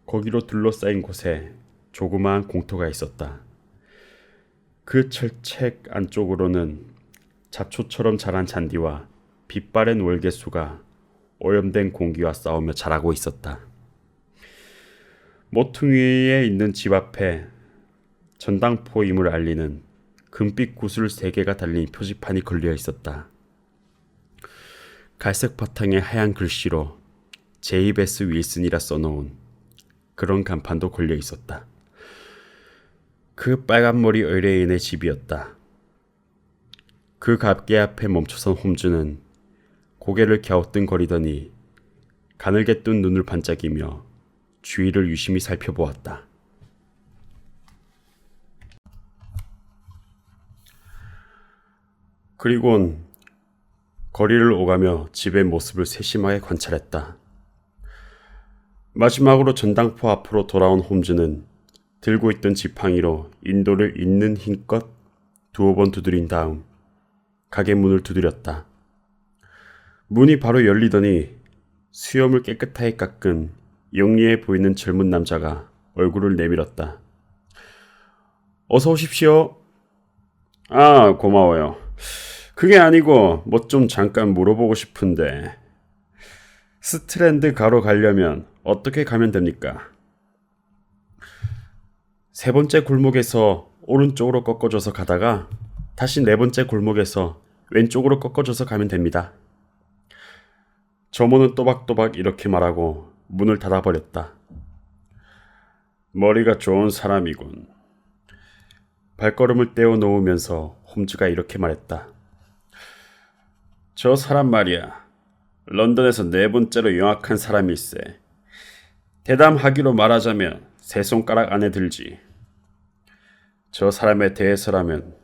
거기로 둘러싸인 곳에 조그마한 공터가 있었다. 그 철책 안쪽으로는 잡초처럼 자란 잔디와 빛바랜 월계수가 오염된 공기와 싸우며 자라고 있었다. 모퉁이에 있는 집 앞에 전당포임을 알리는 금빛 구슬 3개가 달린 표지판이 걸려 있었다. 갈색 바탕에 하얀 글씨로 제이베스 윌슨이라 써놓은 그런 간판도 걸려 있었다. 그 빨간머리 의뢰인의 집이었다. 그 가게 앞에 멈춰선 홈즈는 고개를 갸우뚱거리더니 가늘게 뜬 눈을 반짝이며 주위를 유심히 살펴보았다. 그리곤 거리를 오가며 집의 모습을 세심하게 관찰했다. 마지막으로 전당포 앞으로 돌아온 홈즈는 들고 있던 지팡이로 인도를 있는 힘껏 2번 두드린 다음 가게 문을 두드렸다. 문이 바로 열리더니 수염을 깨끗하게 깎은 영리해 보이는 젊은 남자가 얼굴을 내밀었다. 어서 오십시오. 아, 고마워요. 그게 아니고 뭐 좀 잠깐 물어보고 싶은데 스트랜드 가로 가려면 어떻게 가면 됩니까? 3번째 골목에서 오른쪽으로 꺾어져서 가다가 다시 4번째 골목에서 왼쪽으로 꺾어져서 가면 됩니다. 점원은 또박또박 이렇게 말하고 문을 닫아버렸다. 머리가 좋은 사람이군. 발걸음을 떼어 놓으면서 홈즈가 이렇게 말했다. 저 사람 말이야. 런던에서 4번째로 영악한 사람일세. 대담하기로 말하자면 3손가락 안에 들지. 저 사람에 대해서라면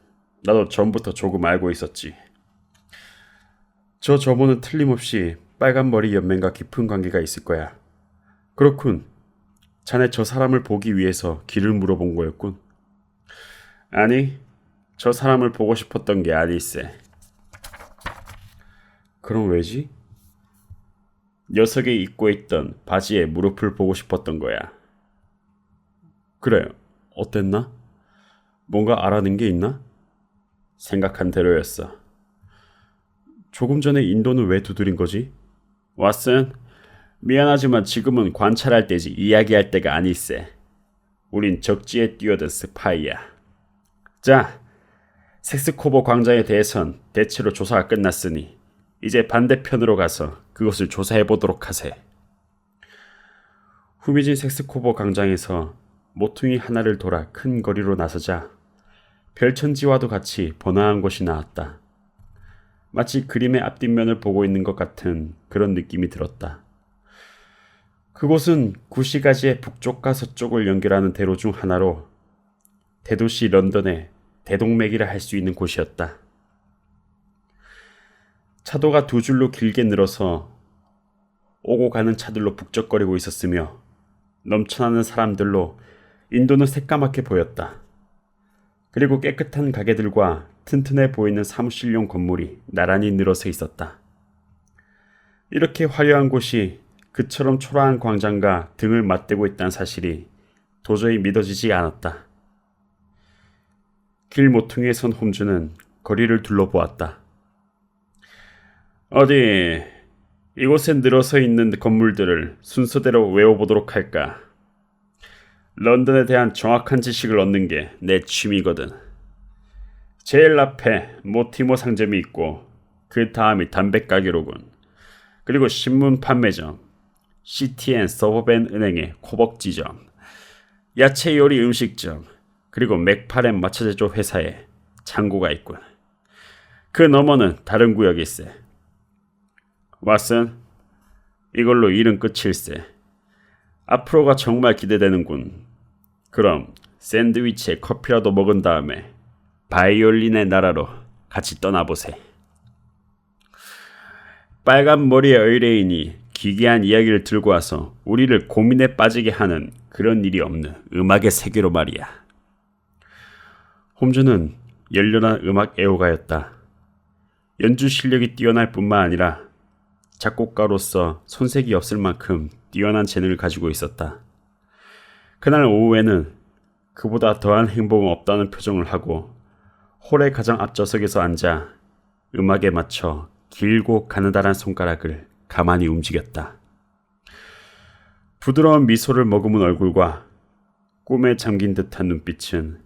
나도 전부터 조금 알고 있었지. 저 점원은 틀림없이 빨간 머리 연맹과 깊은 관계가 있을 거야. 그렇군. 자네 저 사람을 보기 위해서 길을 물어본 거였군. 아니, 저 사람을 보고 싶었던 게 아닐세. 그럼 왜지? 녀석이 입고 있던 바지에 무릎을 보고 싶었던 거야. 그래, 어땠나? 뭔가 알아낸 게 있나? 생각한 대로였어. 조금 전에 인도는 왜 두드린 거지? 왓슨, 미안하지만 지금은 관찰할 때지 이야기할 때가 아닐세. 우린 적지에 뛰어든 스파이야. 자, 섹스코버 광장에 대해선 대체로 조사가 끝났으니 이제 반대편으로 가서 그것을 조사해보도록 하세. 후미진 섹스코버 광장에서 모퉁이 하나를 돌아 큰 거리로 나서자 별천지와도 같이 번화한 곳이 나왔다. 마치 그림의 앞뒷면을 보고 있는 것 같은 그런 느낌이 들었다. 그곳은 구시가지의 북쪽과 서쪽을 연결하는 대로 중 하나로 대도시 런던의 대동맥이라 할 수 있는 곳이었다. 차도가 두 줄로 길게 늘어서 오고 가는 차들로 북적거리고 있었으며 넘쳐나는 사람들로 인도는 새까맣게 보였다. 그리고 깨끗한 가게들과 튼튼해 보이는 사무실용 건물이 나란히 늘어서 있었다. 이렇게 화려한 곳이 그처럼 초라한 광장과 등을 맞대고 있다는 사실이 도저히 믿어지지 않았다. 길 모퉁이에 선 홈즈는 거리를 둘러보았다. 어디 이곳에 늘어서 있는 건물들을 순서대로 외워보도록 할까? 런던에 대한 정확한 지식을 얻는 게 내 취미거든. 제일 앞에 모티모 상점이 있고 그 다음이 담배가게로군. 그리고 신문 판매점, 시티앤서버밴 은행의 코벅지점, 야채 요리 음식점, 그리고 맥파렌 마차 제조 회사에 창고가 있군. 그 너머는 다른 구역이 있어. 왓슨, 이걸로 일은 끝일세. 앞으로가 정말 기대되는군. 그럼 샌드위치에 커피라도 먹은 다음에 바이올린의 나라로 같이 떠나보세. 빨간 머리의 의뢰인이 기괴한 이야기를 들고 와서 우리를 고민에 빠지게 하는 그런 일이 없는 음악의 세계로 말이야. 홈즈는 열렬한 음악 애호가였다. 연주 실력이 뛰어날 뿐만 아니라 작곡가로서 손색이 없을 만큼 뛰어난 재능을 가지고 있었다. 그날 오후에는 그보다 더한 행복은 없다는 표정을 하고 홀의 가장 앞좌석에서 앉아 음악에 맞춰 길고 가느다란 손가락을 가만히 움직였다. 부드러운 미소를 머금은 얼굴과 꿈에 잠긴 듯한 눈빛은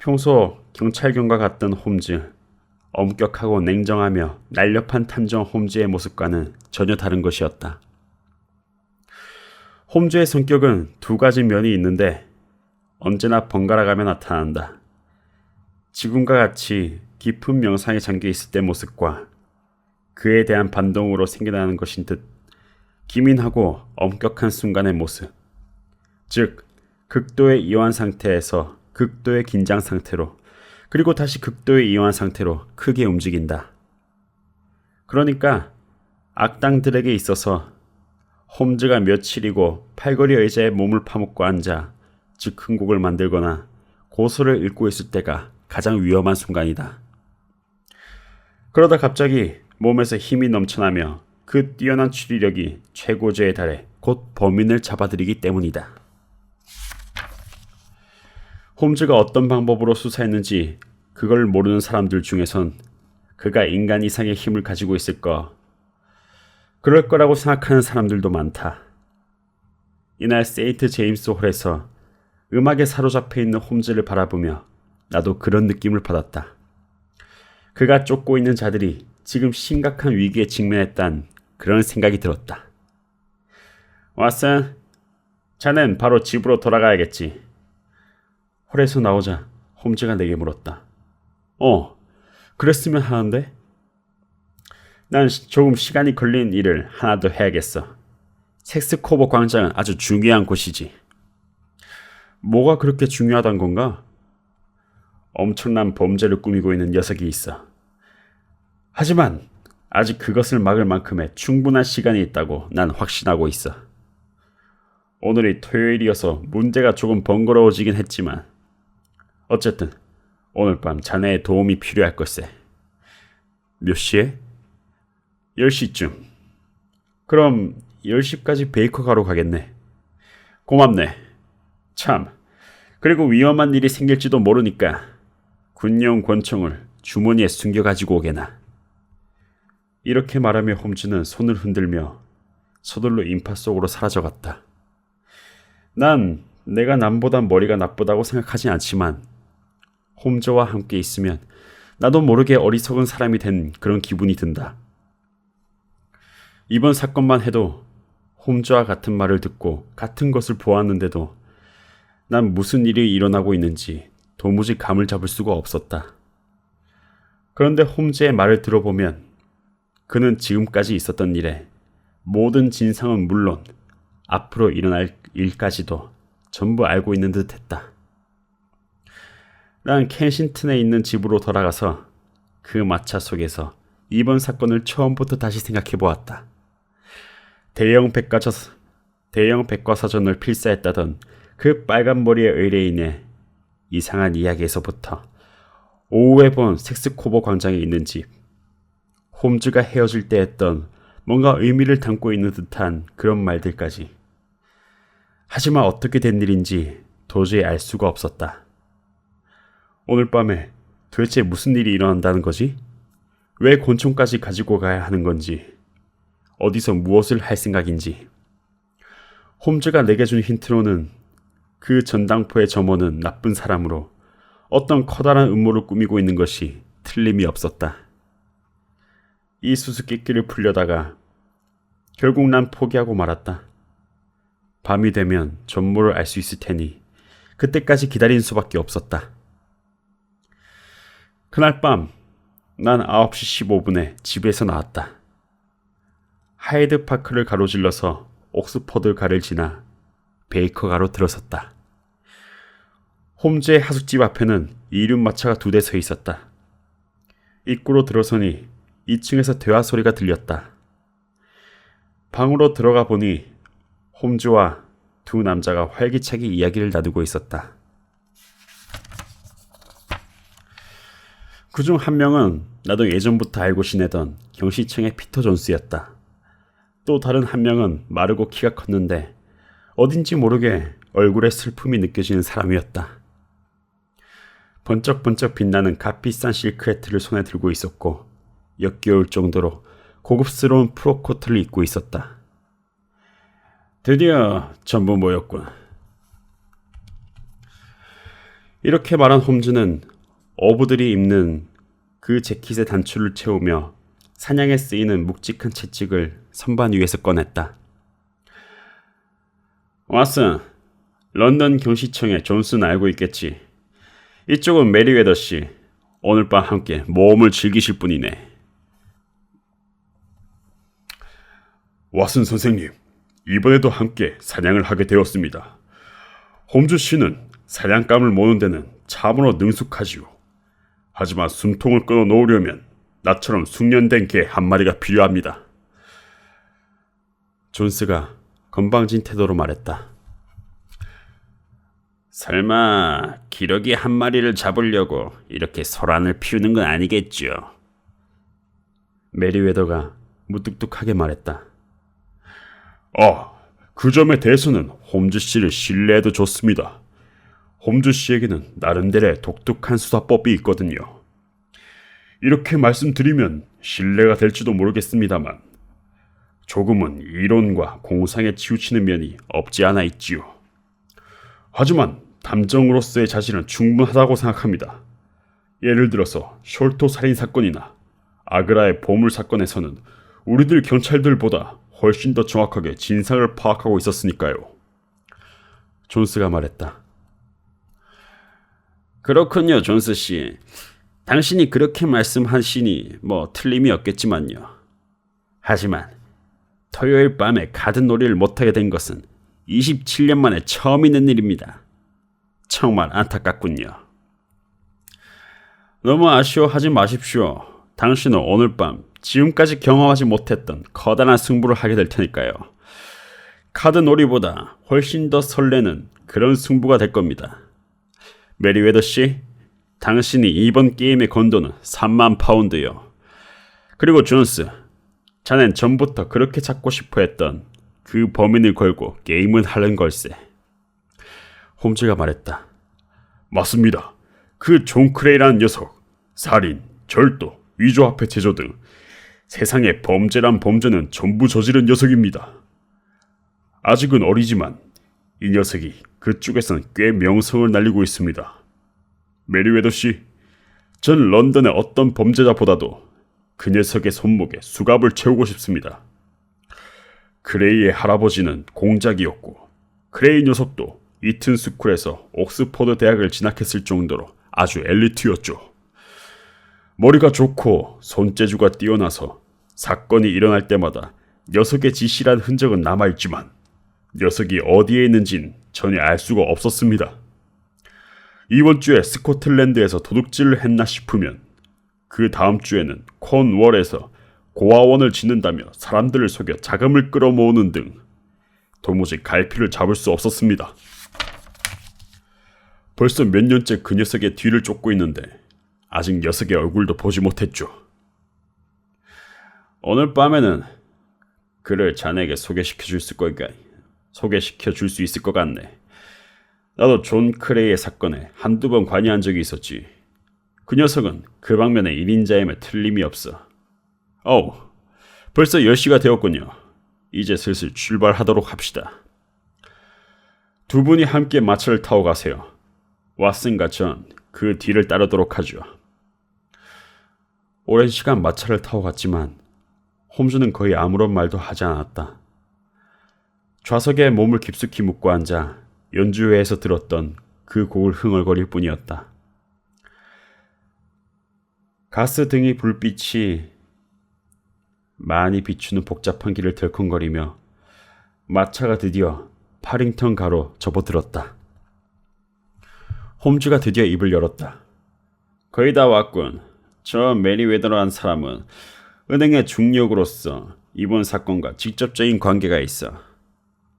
평소 경찰견과 같던 홈즈, 엄격하고 냉정하며 날렵한 탐정 홈즈의 모습과는 전혀 다른 것이었다. 홈즈의 성격은 두 가지 면이 있는데 언제나 번갈아가며 나타난다. 지금과 같이 깊은 명상에 잠겨 있을 때 모습과 그에 대한 반동으로 생겨나는 것인 듯 기민하고 엄격한 순간의 모습, 즉 극도의 이완 상태에서 극도의 긴장 상태로 그리고 다시 극도의 이완 상태로 크게 움직인다. 그러니까 악당들에게 있어서 홈즈가 며칠이고 팔걸이 의자에 몸을 파묻고 앉아 즉흥곡을 만들거나 고소를 읽고 있을 때가 가장 위험한 순간이다. 그러다 갑자기 몸에서 힘이 넘쳐나며 그 뛰어난 추리력이 최고조에 달해 곧 범인을 잡아들이기 때문이다. 홈즈가 어떤 방법으로 수사했는지 그걸 모르는 사람들 중에선 그가 인간 이상의 힘을 가지고 있을까, 그럴 거라고 생각하는 사람들도 많다. 이날 세인트 제임스 홀에서 음악에 사로잡혀 있는 홈즈를 바라보며 나도 그런 느낌을 받았다. 그가 쫓고 있는 자들이 지금 심각한 위기에 직면했단 그런 생각이 들었다. 왓슨, 자넨 바로 집으로 돌아가야겠지. 홀에서 나오자 홈즈가 내게 물었다. 그랬으면 하는데? 난 조금 시간이 걸린 일을 하나 더 해야겠어. 섹스코버 광장은 아주 중요한 곳이지. 뭐가 그렇게 중요하단 건가? 엄청난 범죄를 꾸미고 있는 녀석이 있어. 하지만 아직 그것을 막을 만큼의 충분한 시간이 있다고 난 확신하고 있어. 오늘이 토요일이어서 문제가 조금 번거로워지긴 했지만 어쨌든 오늘 밤 자네의 도움이 필요할 걸세. 몇 시에? 10시쯤. 그럼 10시까지 베이커 가로 가겠네. 고맙네. 참, 그리고 위험한 일이 생길지도 모르니까 군용 권총을 주머니에 숨겨가지고 오게나. 이렇게 말하며 홈즈는 손을 흔들며 서둘러 인파 속으로 사라져갔다. 난 내가 남보다 머리가 나쁘다고 생각하지 않지만 홈즈와 함께 있으면 나도 모르게 어리석은 사람이 된 그런 기분이 든다. 이번 사건만 해도 홈즈와 같은 말을 듣고 같은 것을 보았는데도 난 무슨 일이 일어나고 있는지 도무지 감을 잡을 수가 없었다. 그런데 홈즈의 말을 들어보면 그는 지금까지 있었던 일에 모든 진상은 물론 앞으로 일어날 일까지도 전부 알고 있는 듯 했다. 난 켄싱턴에 있는 집으로 돌아가서 그 마차 속에서 이번 사건을 처음부터 다시 생각해 보았다. 대형 백과사전을 필사했다던 그 빨간 머리의 의뢰인의 이상한 이야기에서부터 오후에 본 섹스코버 광장에 있는 집, 홈즈가 헤어질 때 했던 뭔가 의미를 담고 있는 듯한 그런 말들까지. 하지만 어떻게 된 일인지 도저히 알 수가 없었다. 오늘 밤에 도대체 무슨 일이 일어난다는 거지? 왜 곤충까지 가지고 가야 하는 건지, 어디서 무엇을 할 생각인지. 홈즈가 내게 준 힌트로는 그 전당포의 점원은 나쁜 사람으로 어떤 커다란 음모를 꾸미고 있는 것이 틀림이 없었다. 이 수수께끼를 풀려다가 결국 난 포기하고 말았다. 밤이 되면 전모를 알 수 있을 테니 그때까지 기다리는 수밖에 없었다. 그날 밤 난 9시 15분에 집에서 나왔다. 하이드파크를 가로질러서 옥스퍼드가를 지나 베이커가로 들어섰다. 홈즈의 하숙집 앞에는 이륜마차가 2대 서 있었다. 입구로 들어서니 2층에서 대화 소리가 들렸다. 방으로 들어가 보니 홈즈와 두 남자가 활기차게 이야기를 나누고 있었다. 그중 한 명은 나도 예전부터 알고 지내던 경시청의 피터 존스였다. 또 다른 한 명은 마르고 키가 컸는데 어딘지 모르게 얼굴에 슬픔이 느껴지는 사람이었다. 번쩍번쩍 빛나는 값비싼 실크 해트를 손에 들고 있었고 역겨울 정도로 고급스러운 프로코트를 입고 있었다. 드디어 전부 모였군. 이렇게 말한 홈즈는 어부들이 입는 그 재킷의 단추를 채우며 사냥에 쓰이는 묵직한 채찍을 선반 위에서 꺼냈다. 왓슨, 런던 경시청의 존슨 알고 있겠지. 이쪽은 메리웨더 씨. 오늘 밤 함께 모험을 즐기실 분이네. 왓슨 선생님, 이번에도 함께 사냥을 하게 되었습니다. 홈즈 씨는 사냥감을 모는 데는 참으로 능숙하지요. 하지만 숨통을 끊어 놓으려면 나처럼 숙련된 개 한 마리가 필요합니다. 존스가 건방진 태도로 말했다. 설마 기러기 한 마리를 잡으려고 이렇게 소란을 피우는 건 아니겠죠? 메리웨더가 무뚝뚝하게 말했다. 그 점에 대해서는 홈즈 씨를 신뢰해도 좋습니다. 홈즈 씨에게는 나름대로의 독특한 수사법이 있거든요. 이렇게 말씀드리면 신뢰가 될지도 모르겠습니다만 조금은 이론과 공상에 치우치는 면이 없지 않아 있지요. 하지만 담정으로서의 자질은 충분하다고 생각합니다. 예를 들어서 숄토 살인 사건이나 아그라의 보물 사건에서는 우리들 경찰들보다 훨씬 더 정확하게 진상을 파악하고 있었으니까요. 존스가 말했다. 그렇군요, 존스 씨. 당신이 그렇게 말씀하시니 틀림이 없겠지만요. 하지만 토요일 밤에 카드 놀이를 못하게 된 것은 27년 만에 처음 있는 일입니다. 정말 안타깝군요. 너무 아쉬워하지 마십시오. 당신은 오늘 밤 지금까지 경험하지 못했던 커다란 승부를 하게 될 테니까요. 카드 놀이보다 훨씬 더 설레는 그런 승부가 될 겁니다. 메리웨더 씨, 당신이 이번 게임의 건도는 3만 파운드요. 그리고 존스, 자넨 전부터 그렇게 찾고 싶어 했던 그 범인을 걸고 게임은 하는 걸세. 홈즈가 말했다. 맞습니다. 그 존 크레이라는 녀석, 살인, 절도, 위조화폐 제조 등 세상에 범죄란 범죄는 전부 저지른 녀석입니다. 아직은 어리지만 이 녀석이 그쪽에선 꽤 명성을 날리고 있습니다. 메리웨더 씨, 전 런던의 어떤 범죄자보다도 그 녀석의 손목에 수갑을 채우고 싶습니다. 그레이의 할아버지는 공작이었고 그레이 녀석도 이튼 스쿨에서 옥스퍼드 대학을 진학했을 정도로 아주 엘리트였죠. 머리가 좋고 손재주가 뛰어나서 사건이 일어날 때마다 녀석의 지시란 흔적은 남아있지만 녀석이 어디에 있는진 전혀 알 수가 없었습니다. 이번 주에 스코틀랜드에서 도둑질을 했나 싶으면 그 다음 주에는 콘월에서 고아원을 짓는다며 사람들을 속여 자금을 끌어모으는 등 도무지 갈피를 잡을 수 없었습니다. 벌써 몇 년째 그 녀석의 뒤를 쫓고 있는데 아직 녀석의 얼굴도 보지 못했죠. 오늘 밤에는 그를 자네에게 소개시켜 줄 수 있을 것 같네. 나도 존 크레이의 사건에 한두 번 관여한 적이 있었지. 그 녀석은 그 방면의 1인자임에 틀림이 없어. 벌써 10시가 되었군요. 이제 슬슬 출발하도록 합시다. 두 분이 함께 마차를 타고 가세요. 왓슨과 전 그 뒤를 따르도록 하죠. 오랜 시간 마차를 타고 갔지만 홈즈는 거의 아무런 말도 하지 않았다. 좌석에 몸을 깊숙이 묻고 앉아 연주회에서 들었던 그 곡을 흥얼거릴 뿐이었다. 가스 등이 불빛이 많이 비추는 복잡한 길을 덜컹거리며 마차가 드디어 파링턴 가로 접어들었다. 홈즈가 드디어 입을 열었다. 거의 다 왔군. 저 메리웨더라는 사람은 은행의 중력으로서 이번 사건과 직접적인 관계가 있어.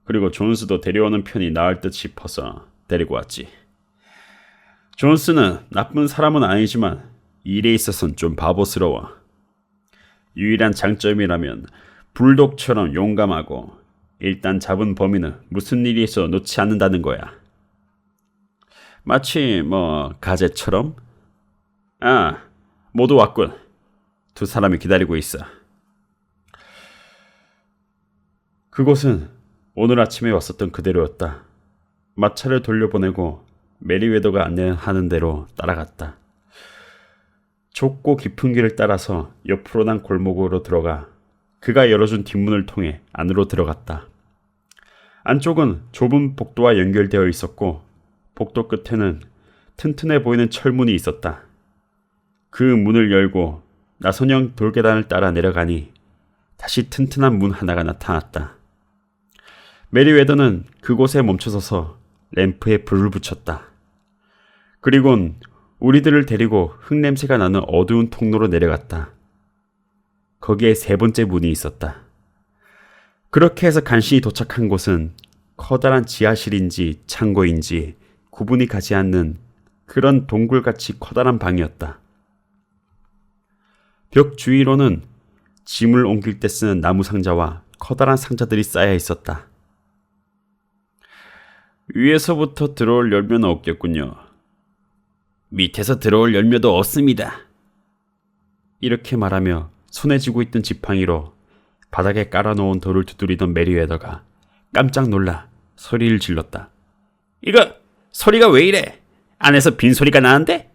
그리고 존스도 데려오는 편이 나을 듯 싶어서 데리고 왔지. 존스는 나쁜 사람은 아니지만 일에 있어서는 좀 바보스러워. 유일한 장점이라면 불독처럼 용감하고 일단 잡은 범인은 무슨 일이 있어 놓지 않는다는 거야. 마치 가제처럼? 모두 왔군. 두 사람이 기다리고 있어. 그곳은 오늘 아침에 왔었던 그대로였다. 마차를 돌려보내고 메리웨더가 안내하는 대로 따라갔다. 좁고 깊은 길을 따라서 옆으로 난 골목으로 들어가 그가 열어준 뒷문을 통해 안으로 들어갔다. 안쪽은 좁은 복도와 연결되어 있었고 복도 끝에는 튼튼해 보이는 철문이 있었다. 그 문을 열고 나선형 돌계단을 따라 내려가니 다시 튼튼한 문 하나가 나타났다. 메리웨더는 그곳에 멈춰서서 램프에 불을 붙였다. 그리곤 우리들을 데리고 흙냄새가 나는 어두운 통로로 내려갔다. 거기에 세 번째 문이 있었다. 그렇게 해서 간신히 도착한 곳은 커다란 지하실인지 창고인지 구분이 가지 않는 그런 동굴같이 커다란 방이었다. 벽 주위로는 짐을 옮길 때 쓰는 나무 상자와 커다란 상자들이 쌓여 있었다. 위에서부터 들어올 열매는 없겠군요. 밑에서 들어올 열매도 없습니다. 이렇게 말하며 손에 쥐고 있던 지팡이로 바닥에 깔아놓은 돌을 두드리던 메리웨더가 깜짝 놀라 소리를 질렀다. 이거 소리가 왜 이래? 안에서 빈소리가 나는데?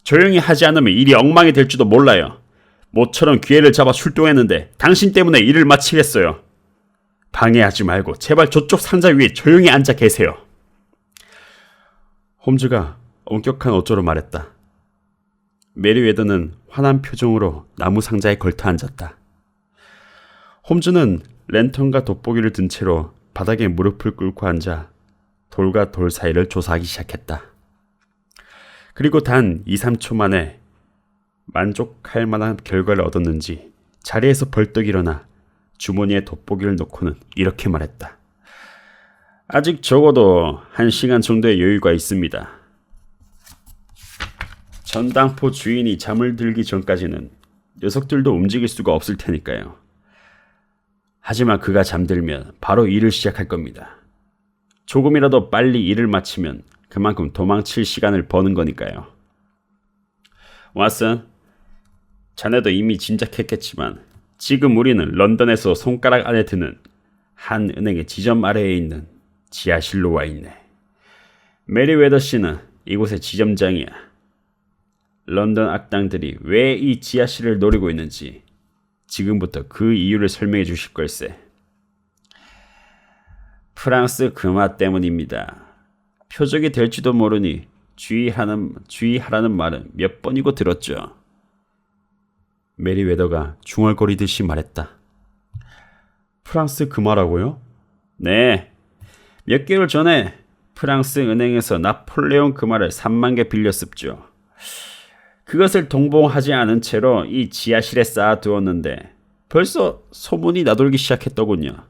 조용히 하지 않으면 일이 엉망이 될지도 몰라요. 모처럼 기회를 잡아 출동했는데 당신 때문에 일을 마치겠어요. 방해하지 말고 제발 저쪽 상자 위에 조용히 앉아 계세요. 홈즈가 엄격한 어조로 말했다. 메리웨더는 화난 표정으로 나무 상자에 걸터 앉았다. 홈즈는 랜턴과 돋보기를 든 채로 바닥에 무릎을 꿇고 앉아 돌과 돌 사이를 조사하기 시작했다. 그리고 단 2, 3초 만에 만족할 만한 결과를 얻었는지 자리에서 벌떡 일어나 주머니에 돋보기를 넣고는 이렇게 말했다. 아직 적어도 1시간 정도의 여유가 있습니다. 전당포 주인이 잠을 들기 전까지는 녀석들도 움직일 수가 없을 테니까요. 하지만 그가 잠들면 바로 일을 시작할 겁니다. 조금이라도 빨리 일을 마치면 그만큼 도망칠 시간을 버는 거니까요. 왓슨, 자네도 이미 짐작했겠지만 지금 우리는 런던에서 손가락 안에 드는 한 은행의 지점 아래에 있는 지하실로 와 있네. 메리웨더 씨는 이곳의 지점장이야. 런던 악당들이 왜 이 지하실을 노리고 있는지 지금부터 그 이유를 설명해 주실 걸세. 프랑스 금화 때문입니다. 표적이 될지도 모르니 주의하라는 말은 몇 번이고 들었죠. 메리웨더가 중얼거리듯이 말했다. 프랑스 금화라고요? 네. 몇 개월 전에 프랑스 은행에서 나폴레옹 금화를 3만 개 빌렸습죠. 그것을 동봉하지 않은 채로 이 지하실에 쌓아두었는데 벌써 소문이 나돌기 시작했더군요.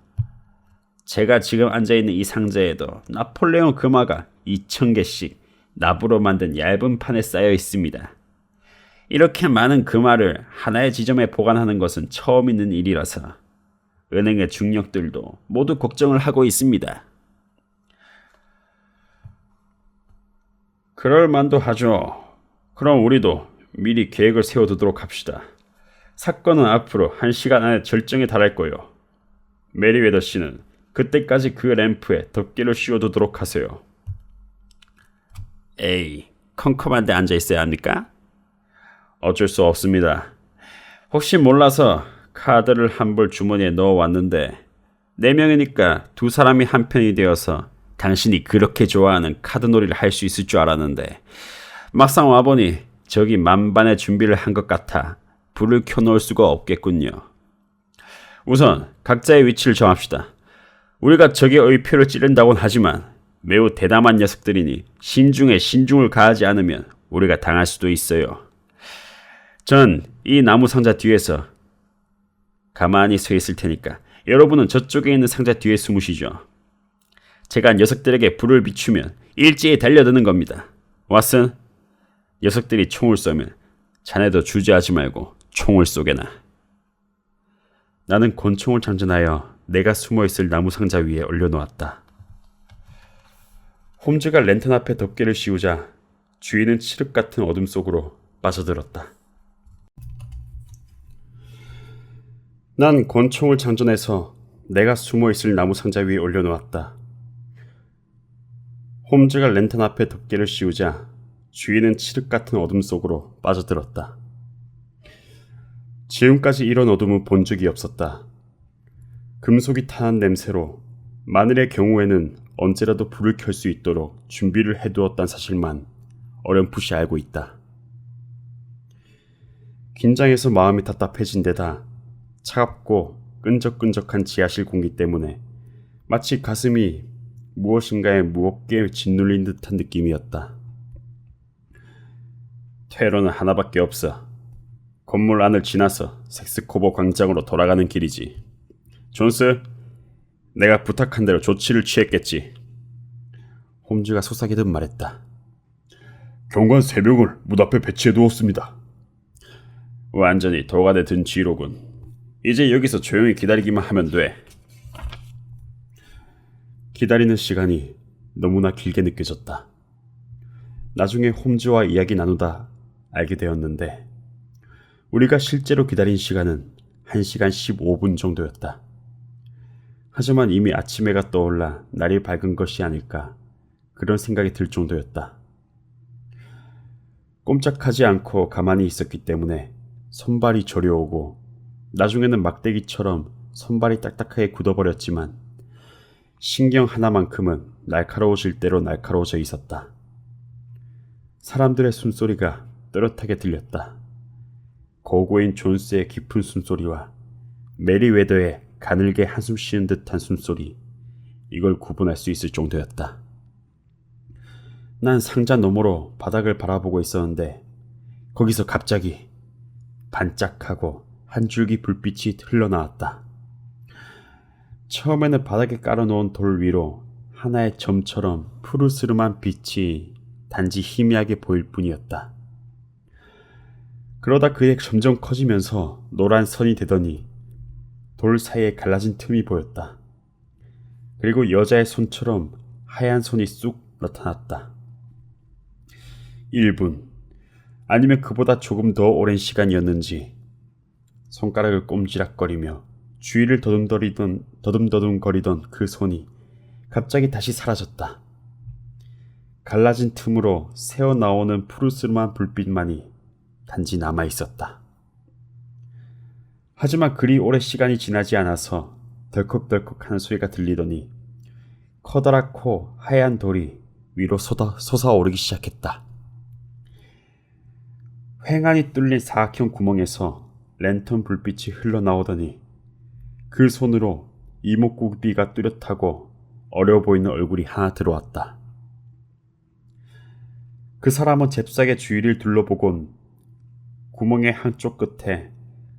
제가 지금 앉아있는 이 상자에도 나폴레옹 금화가 2,000개씩 납으로 만든 얇은 판에 쌓여 있습니다. 이렇게 많은 금화를 하나의 지점에 보관하는 것은 처음 있는 일이라서 은행의 중력들도 모두 걱정을 하고 있습니다. 그럴 만도 하죠. 그럼 우리도 미리 계획을 세워두도록 합시다. 사건은 앞으로 1시간 안에 절정에 달할 거요. 메리웨더 씨는 그때까지 그 램프에 덮개를 씌워두도록 하세요. 에이, 컴컴한 데 앉아있어야 합니까? 어쩔 수 없습니다. 혹시 몰라서 카드를 한 벌 주머니에 넣어왔는데 4명이니까 2사람이 한 편이 되어서 당신이 그렇게 좋아하는 카드놀이를 할 수 있을 줄 알았는데 막상 와보니 저기 만반의 준비를 한 것 같아 불을 켜놓을 수가 없겠군요. 우선 각자의 위치를 정합시다. 우리가 적의 의표를 찌른다곤 하지만 매우 대담한 녀석들이니 신중에 신중을 가하지 않으면 우리가 당할 수도 있어요. 전 이 나무 상자 뒤에서 가만히 서 있을 테니까 여러분은 저쪽에 있는 상자 뒤에 숨으시죠. 제가 녀석들에게 불을 비추면 일제히 달려드는 겁니다. 왓슨, 녀석들이 총을 쏘면 자네도 주저하지 말고 총을 쏘게나. 나는 권총을 장전하여 내가 숨어있을 나무 상자 위에 올려놓았다. 홈즈가 랜턴 앞에 덮개를 씌우자 주인은 칠흑 같은 어둠 속으로 빠져들었다. 난 권총을 장전해서 내가 숨어있을 나무 상자 위에 올려놓았다. 홈즈가 랜턴 앞에 덮개를 씌우자 주인은 칠흑 같은 어둠 속으로 빠져들었다. 지금까지 이런 어둠은 본 적이 없었다. 금속이 타는 냄새로 마늘의 경우에는 언제라도 불을 켤 수 있도록 준비를 해두었다는 사실만 어렴풋이 알고 있다. 긴장해서 마음이 답답해진 데다 차갑고 끈적끈적한 지하실 공기 때문에 마치 가슴이 무엇인가에 무겁게 짓눌린 듯한 느낌이었다. 퇴로는 하나밖에 없어. 건물 안을 지나서 섹스코버 광장으로 돌아가는 길이지. 존스, 내가 부탁한 대로 조치를 취했겠지. 홈즈가 속삭이듯 말했다. 경관 3명을 문 앞에 배치해두었습니다. 완전히 도가대 든 쥐로군. 이제 여기서 조용히 기다리기만 하면 돼. 기다리는 시간이 너무나 길게 느껴졌다. 나중에 홈즈와 이야기 나누다 알게 되었는데 우리가 실제로 기다린 시간은 1시간 15분 정도였다. 하지만 이미 아침 해가 떠올라 날이 밝은 것이 아닐까 그런 생각이 들 정도였다. 꼼짝하지 않고 가만히 있었기 때문에 손발이 저려오고 나중에는 막대기처럼 손발이 딱딱하게 굳어버렸지만 신경 하나만큼은 날카로워질 대로 날카로워져 있었다. 사람들의 숨소리가 또렷하게 들렸다. 고고인 존스의 깊은 숨소리와 메리웨더의 가늘게 한숨 쉬는 듯한 숨소리, 이걸 구분할 수 있을 정도였다. 난 상자 너머로 바닥을 바라보고 있었는데 거기서 갑자기 반짝하고 한 줄기 불빛이 흘러나왔다. 처음에는 바닥에 깔아놓은 돌 위로 하나의 점처럼 푸르스름한 빛이 단지 희미하게 보일 뿐이었다. 그러다 그게 점점 커지면서 노란 선이 되더니 돌 사이에 갈라진 틈이 보였다. 그리고 여자의 손처럼 하얀 손이 쑥 나타났다. 1분, 아니면 그보다 조금 더 오랜 시간이었는지 손가락을 꼼지락거리며 주위를 더듬더듬거리던 그 손이 갑자기 다시 사라졌다. 갈라진 틈으로 새어나오는 푸르스름한 불빛만이 단지 남아있었다. 하지만 그리 오래 시간이 지나지 않아서 덜컥덜컥 하는 소리가 들리더니 커다랗고 하얀 돌이 위로 솟아오르기 시작했다. 횡하니 뚫린 사각형 구멍에서 랜턴 불빛이 흘러나오더니 그 손으로 이목구비가 뚜렷하고 어려워 보이는 얼굴이 하나 들어왔다. 그 사람은 잽싸게 주위를 둘러보곤 구멍의 한쪽 끝에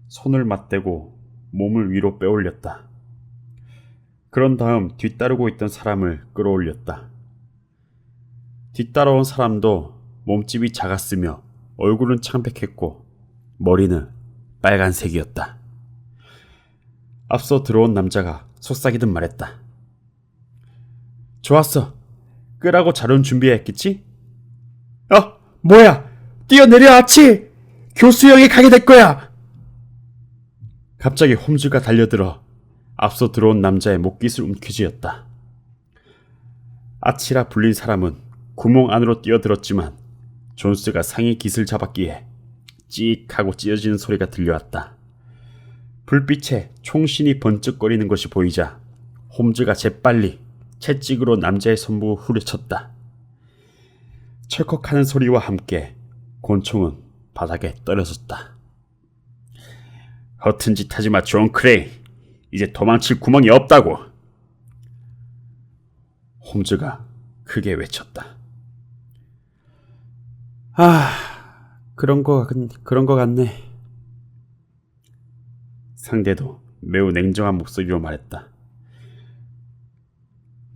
손을 맞대고 몸을 위로 빼올렸다. 그런 다음 뒤따르고 있던 사람을 끌어올렸다. 뒤따라온 사람도 몸집이 작았으며 얼굴은 창백했고 머리는 빨간색이었다. 앞서 들어온 남자가 속삭이듯 말했다. 좋았어. 끄라고 자료는 준비했겠지? 뭐야? 뛰어내려 아치! 교수형에 가게 될 거야! 갑자기 홈즈가 달려들어 앞서 들어온 남자의 목깃을 움켜쥐었다. 아치라 불린 사람은 구멍 안으로 뛰어들었지만 존스가 상의 깃을 잡았기에 찌익 하고 찢어지는 소리가 들려왔다. 불빛에 총신이 번쩍거리는 것이 보이자 홈즈가 재빨리 채찍으로 남자의 손목을 후려쳤다. 철컥하는 소리와 함께 곤충은 바닥에 떨어졌다. 허튼 짓 하지마 존 크레이. 이제 도망칠 구멍이 없다고. 홈즈가 크게 외쳤다. 그런 거 같네. 상대도 매우 냉정한 목소리로 말했다.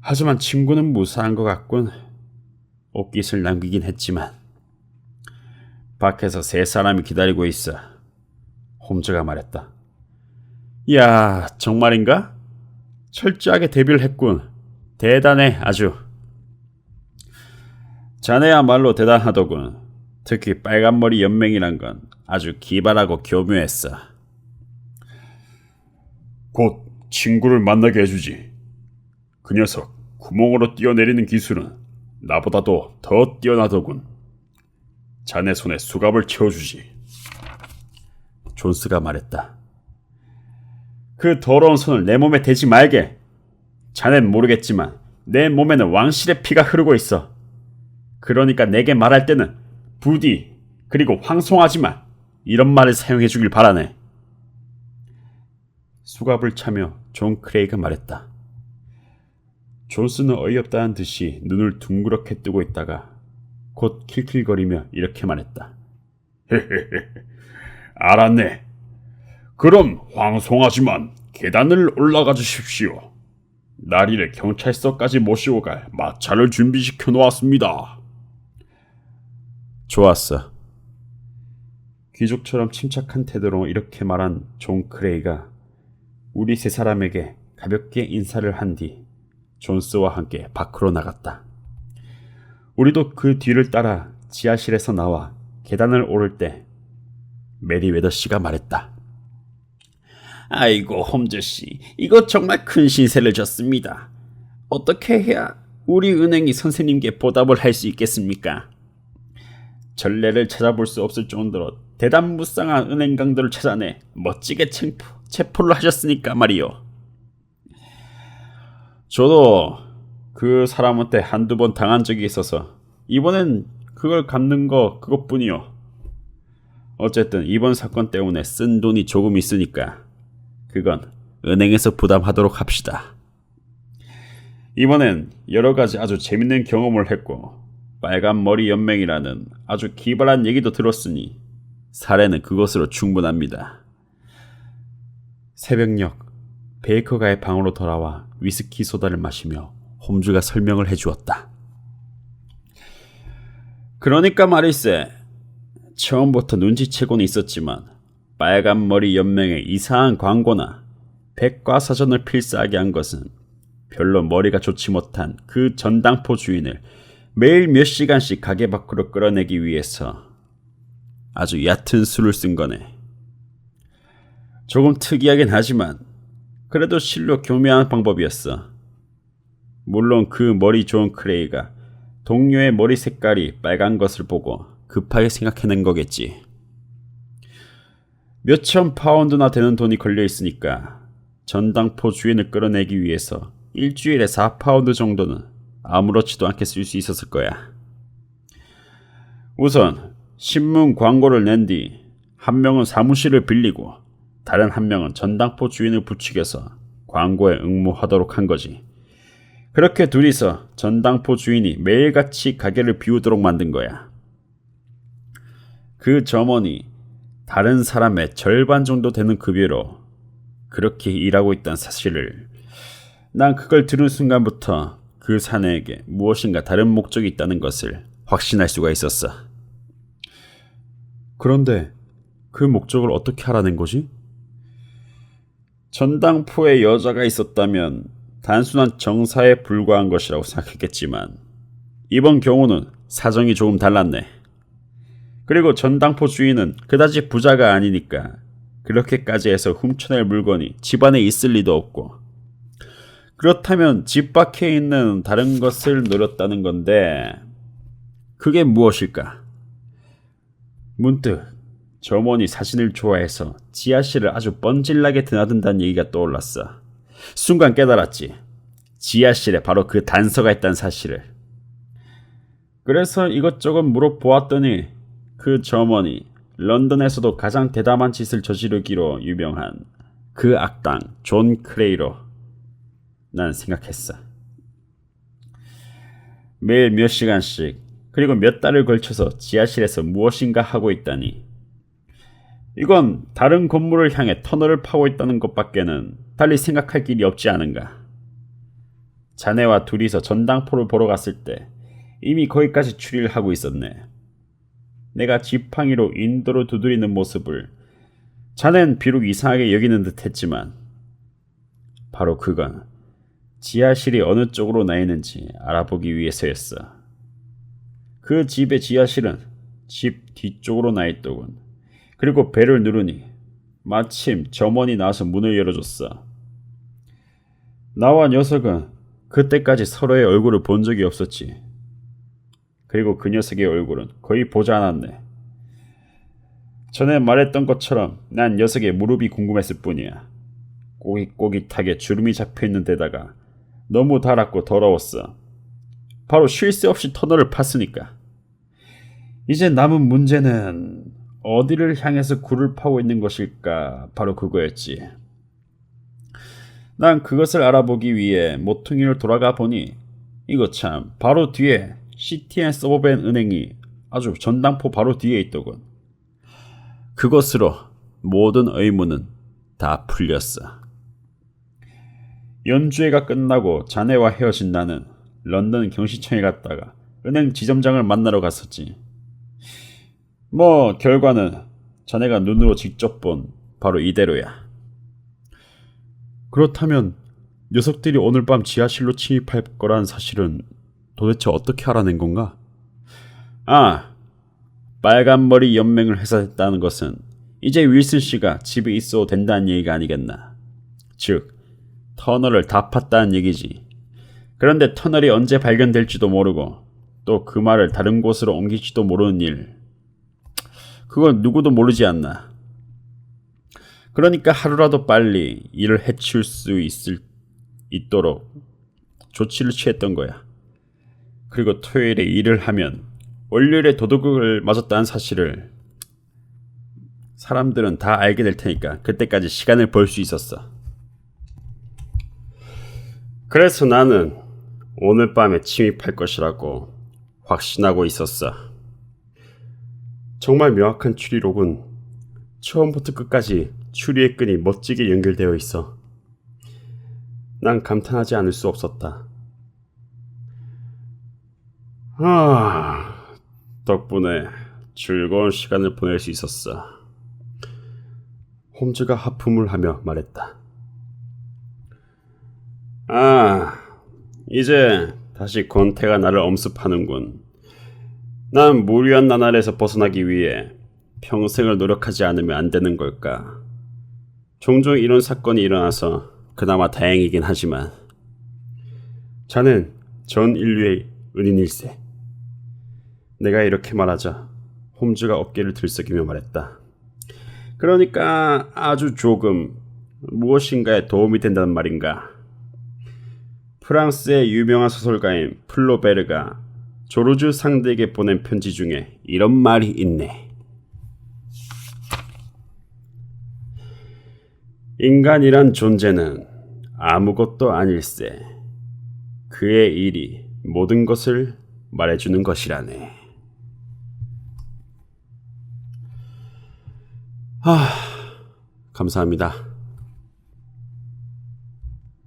하지만 친구는 무사한 것 같군. 옷깃을 남기긴 했지만. 밖에서 세 사람이 기다리고 있어. 홈즈가 말했다. 야, 정말인가? 철저하게 데뷔를 했군. 대단해, 아주. 자네야말로 대단하더군. 특히 빨간머리 연맹이란 건 아주 기발하고 교묘했어. 곧 친구를 만나게 해주지. 그 녀석 구멍으로 뛰어내리는 기술은 나보다도 더 뛰어나더군. 자네 손에 수갑을 채워주지. 존스가 말했다. 그 더러운 손을 내 몸에 대지 말게. 자넨 모르겠지만 내 몸에는 왕실의 피가 흐르고 있어. 그러니까 내게 말할 때는 부디 그리고 황송하지마 이런 말을 사용해 주길 바라네. 수갑을 차며 존 크레이가 말했다. 존스는 어이없다는 듯이 눈을 둥그렇게 뜨고 있다가 곧 킬킬거리며 이렇게 말했다. 알았네. 그럼 황송하지만 계단을 올라가 주십시오. 나리를 경찰서까지 모시고 갈 마차를 준비시켜 놓았습니다. 좋았어. 귀족처럼 침착한 태도로 이렇게 말한 존 크레이가 우리 세 사람에게 가볍게 인사를 한 뒤 존스와 함께 밖으로 나갔다. 우리도 그 뒤를 따라 지하실에서 나와 계단을 오를 때 메리웨더 씨가 말했다. 아이고 홈즈씨, 이거 정말 큰 신세를 졌습니다. 어떻게 해야 우리 은행이 선생님께 보답을 할 수 있겠습니까? 전례를 찾아볼 수 없을 정도로 대단무쌍한 은행 강도를 찾아내 멋지게 체포를 하셨으니까 말이요. 저도 그 사람한테 한두 번 당한 적이 있어서 이번엔 그걸 갚는 거 그것뿐이요. 어쨌든 이번 사건 때문에 쓴 돈이 조금 있으니까 그건 은행에서 부담하도록 합시다. 이번엔 여러 가지 아주 재밌는 경험을 했고 빨간머리 연맹이라는 아주 기발한 얘기도 들었으니 사례는 그것으로 충분합니다. 새벽녘 베이커가의 방으로 돌아와 위스키 소다를 마시며 홈즈가 설명을 해주었다. 그러니까 말일세, 처음부터 눈치채고는 있었지만 빨간머리 연맹의 이상한 광고나 백과사전을 필사하게 한 것은 별로 머리가 좋지 못한 그 전당포 주인을 매일 몇 시간씩 가게 밖으로 끌어내기 위해서 아주 얕은 수를 쓴 거네. 조금 특이하긴 하지만 그래도 실로 교묘한 방법이었어. 물론 그 머리 좋은 크레이가 동료의 머리 색깔이 빨간 것을 보고 급하게 생각해낸 거겠지. 몇천 파운드나 되는 돈이 걸려 있으니까 전당포 주인을 끌어내기 위해서 일주일에 4파운드 정도는 아무렇지도 않게 쓸 수 있었을 거야. 우선 신문 광고를 낸 뒤 한 명은 사무실을 빌리고 다른 한 명은 전당포 주인을 부추겨서 광고에 응모하도록 한 거지. 그렇게 둘이서 전당포 주인이 매일같이 가게를 비우도록 만든 거야. 그 점원이 다른 사람의 절반 정도 되는 급여로 그렇게 일하고 있다는 사실을, 난 그걸 들은 순간부터 그 사내에게 무엇인가 다른 목적이 있다는 것을 확신할 수가 있었어. 그런데 그 목적을 어떻게 알아낸 거지? 전당포에 여자가 있었다면 단순한 정사에 불과한 것이라고 생각했겠지만 이번 경우는 사정이 조금 달랐네. 그리고 전당포 주인은 그다지 부자가 아니니까 그렇게까지 해서 훔쳐낼 물건이 집안에 있을 리도 없고, 그렇다면 집 밖에 있는 다른 것을 노렸다는 건데 그게 무엇일까? 문득 점원이 사진을 좋아해서 지아씨를 아주 뻔질나게 드나든다는 얘기가 떠올랐어. 순간 깨달았지. 지하실에 바로 그 단서가 있다는 사실을. 그래서 이것저것 물어보았더니 그 점원이 런던에서도 가장 대담한 짓을 저지르기로 유명한 그 악당 존 크레이로 난 생각했어. 매일 몇 시간씩 그리고 몇 달을 걸쳐서 지하실에서 무엇인가 하고 있다니, 이건 다른 건물을 향해 터널을 파고 있다는 것밖에는 달리 생각할 길이 없지 않은가. 자네와 둘이서 전당포를 보러 갔을 때 이미 거기까지 추리를 하고 있었네. 내가 지팡이로 인도로 두드리는 모습을 자넨 비록 이상하게 여기는 듯 했지만 바로 그건 지하실이 어느 쪽으로 나 있는지 알아보기 위해서였어. 그 집의 지하실은 집 뒤쪽으로 나 있더군. 그리고 벨을 누르니 마침 점원이 나와서 문을 열어줬어. 나와 녀석은 그때까지 서로의 얼굴을 본 적이 없었지. 그리고 그 녀석의 얼굴은 거의 보지 않았네. 전에 말했던 것처럼 난 녀석의 무릎이 궁금했을 뿐이야. 꼬깃꼬깃하게 주름이 잡혀있는 데다가 너무 달았고 더러웠어. 바로 쉴 새 없이 터널을 팠으니까. 이제 남은 문제는 어디를 향해서 굴을 파고 있는 것일까? 바로 그거였지. 난 그것을 알아보기 위해 모퉁이를 돌아가 보니 이거 참 바로 뒤에 시티앤서버밴 은행이 아주 전당포 바로 뒤에 있더군. 그것으로 모든 의문은 다 풀렸어. 연주회가 끝나고 자네와 헤어진 나는 런던 경시청에 갔다가 은행 지점장을 만나러 갔었지. 뭐 결과는 자네가 눈으로 직접 본 바로 이대로야. 그렇다면 녀석들이 오늘 밤 지하실로 침입할 거란 사실은 도대체 어떻게 알아낸 건가? 아, 빨간머리 연맹을 해산했다는 것은 이제 윌슨 씨가 집에 있어도 된다는 얘기가 아니겠나. 즉, 터널을 다 팠다는 얘기지. 그런데 터널이 언제 발견될지도 모르고 또 그 말을 다른 곳으로 옮길지도 모르는 일, 그건 누구도 모르지 않나. 그러니까 하루라도 빨리 일을 해칠 수 있도록 조치를 취했던 거야. 그리고 토요일에 일을 하면 월요일에 도둑을 맞았다는 사실을 사람들은 다 알게 될 테니까 그때까지 시간을 벌 수 있었어. 그래서 나는 오늘 밤에 침입할 것이라고 확신하고 있었어. 정말 명확한 추리로군. 처음부터 끝까지 추리의 끈이 멋지게 연결되어 있어. 난 감탄하지 않을 수 없었다. 덕분에 즐거운 시간을 보낼 수 있었어. 홈즈가 하품을 하며 말했다. 이제 다시 권태가 나를 엄습하는군. 난 무리한 나날에서 벗어나기 위해 평생을 노력하지 않으면 안 되는 걸까? 종종 이런 사건이 일어나서 그나마 다행이긴 하지만 자넨 전 인류의 은인일세. 내가 이렇게 말하자 홈즈가 어깨를 들썩이며 말했다. 그러니까 아주 조금 무엇인가에 도움이 된다는 말인가? 프랑스의 유명한 소설가인 플로베르가 조르주 상드에게 보낸 편지 중에 이런 말이 있네. 인간이란 존재는 아무것도 아닐세. 그의 일이 모든 것을 말해주는 것이라네. 감사합니다.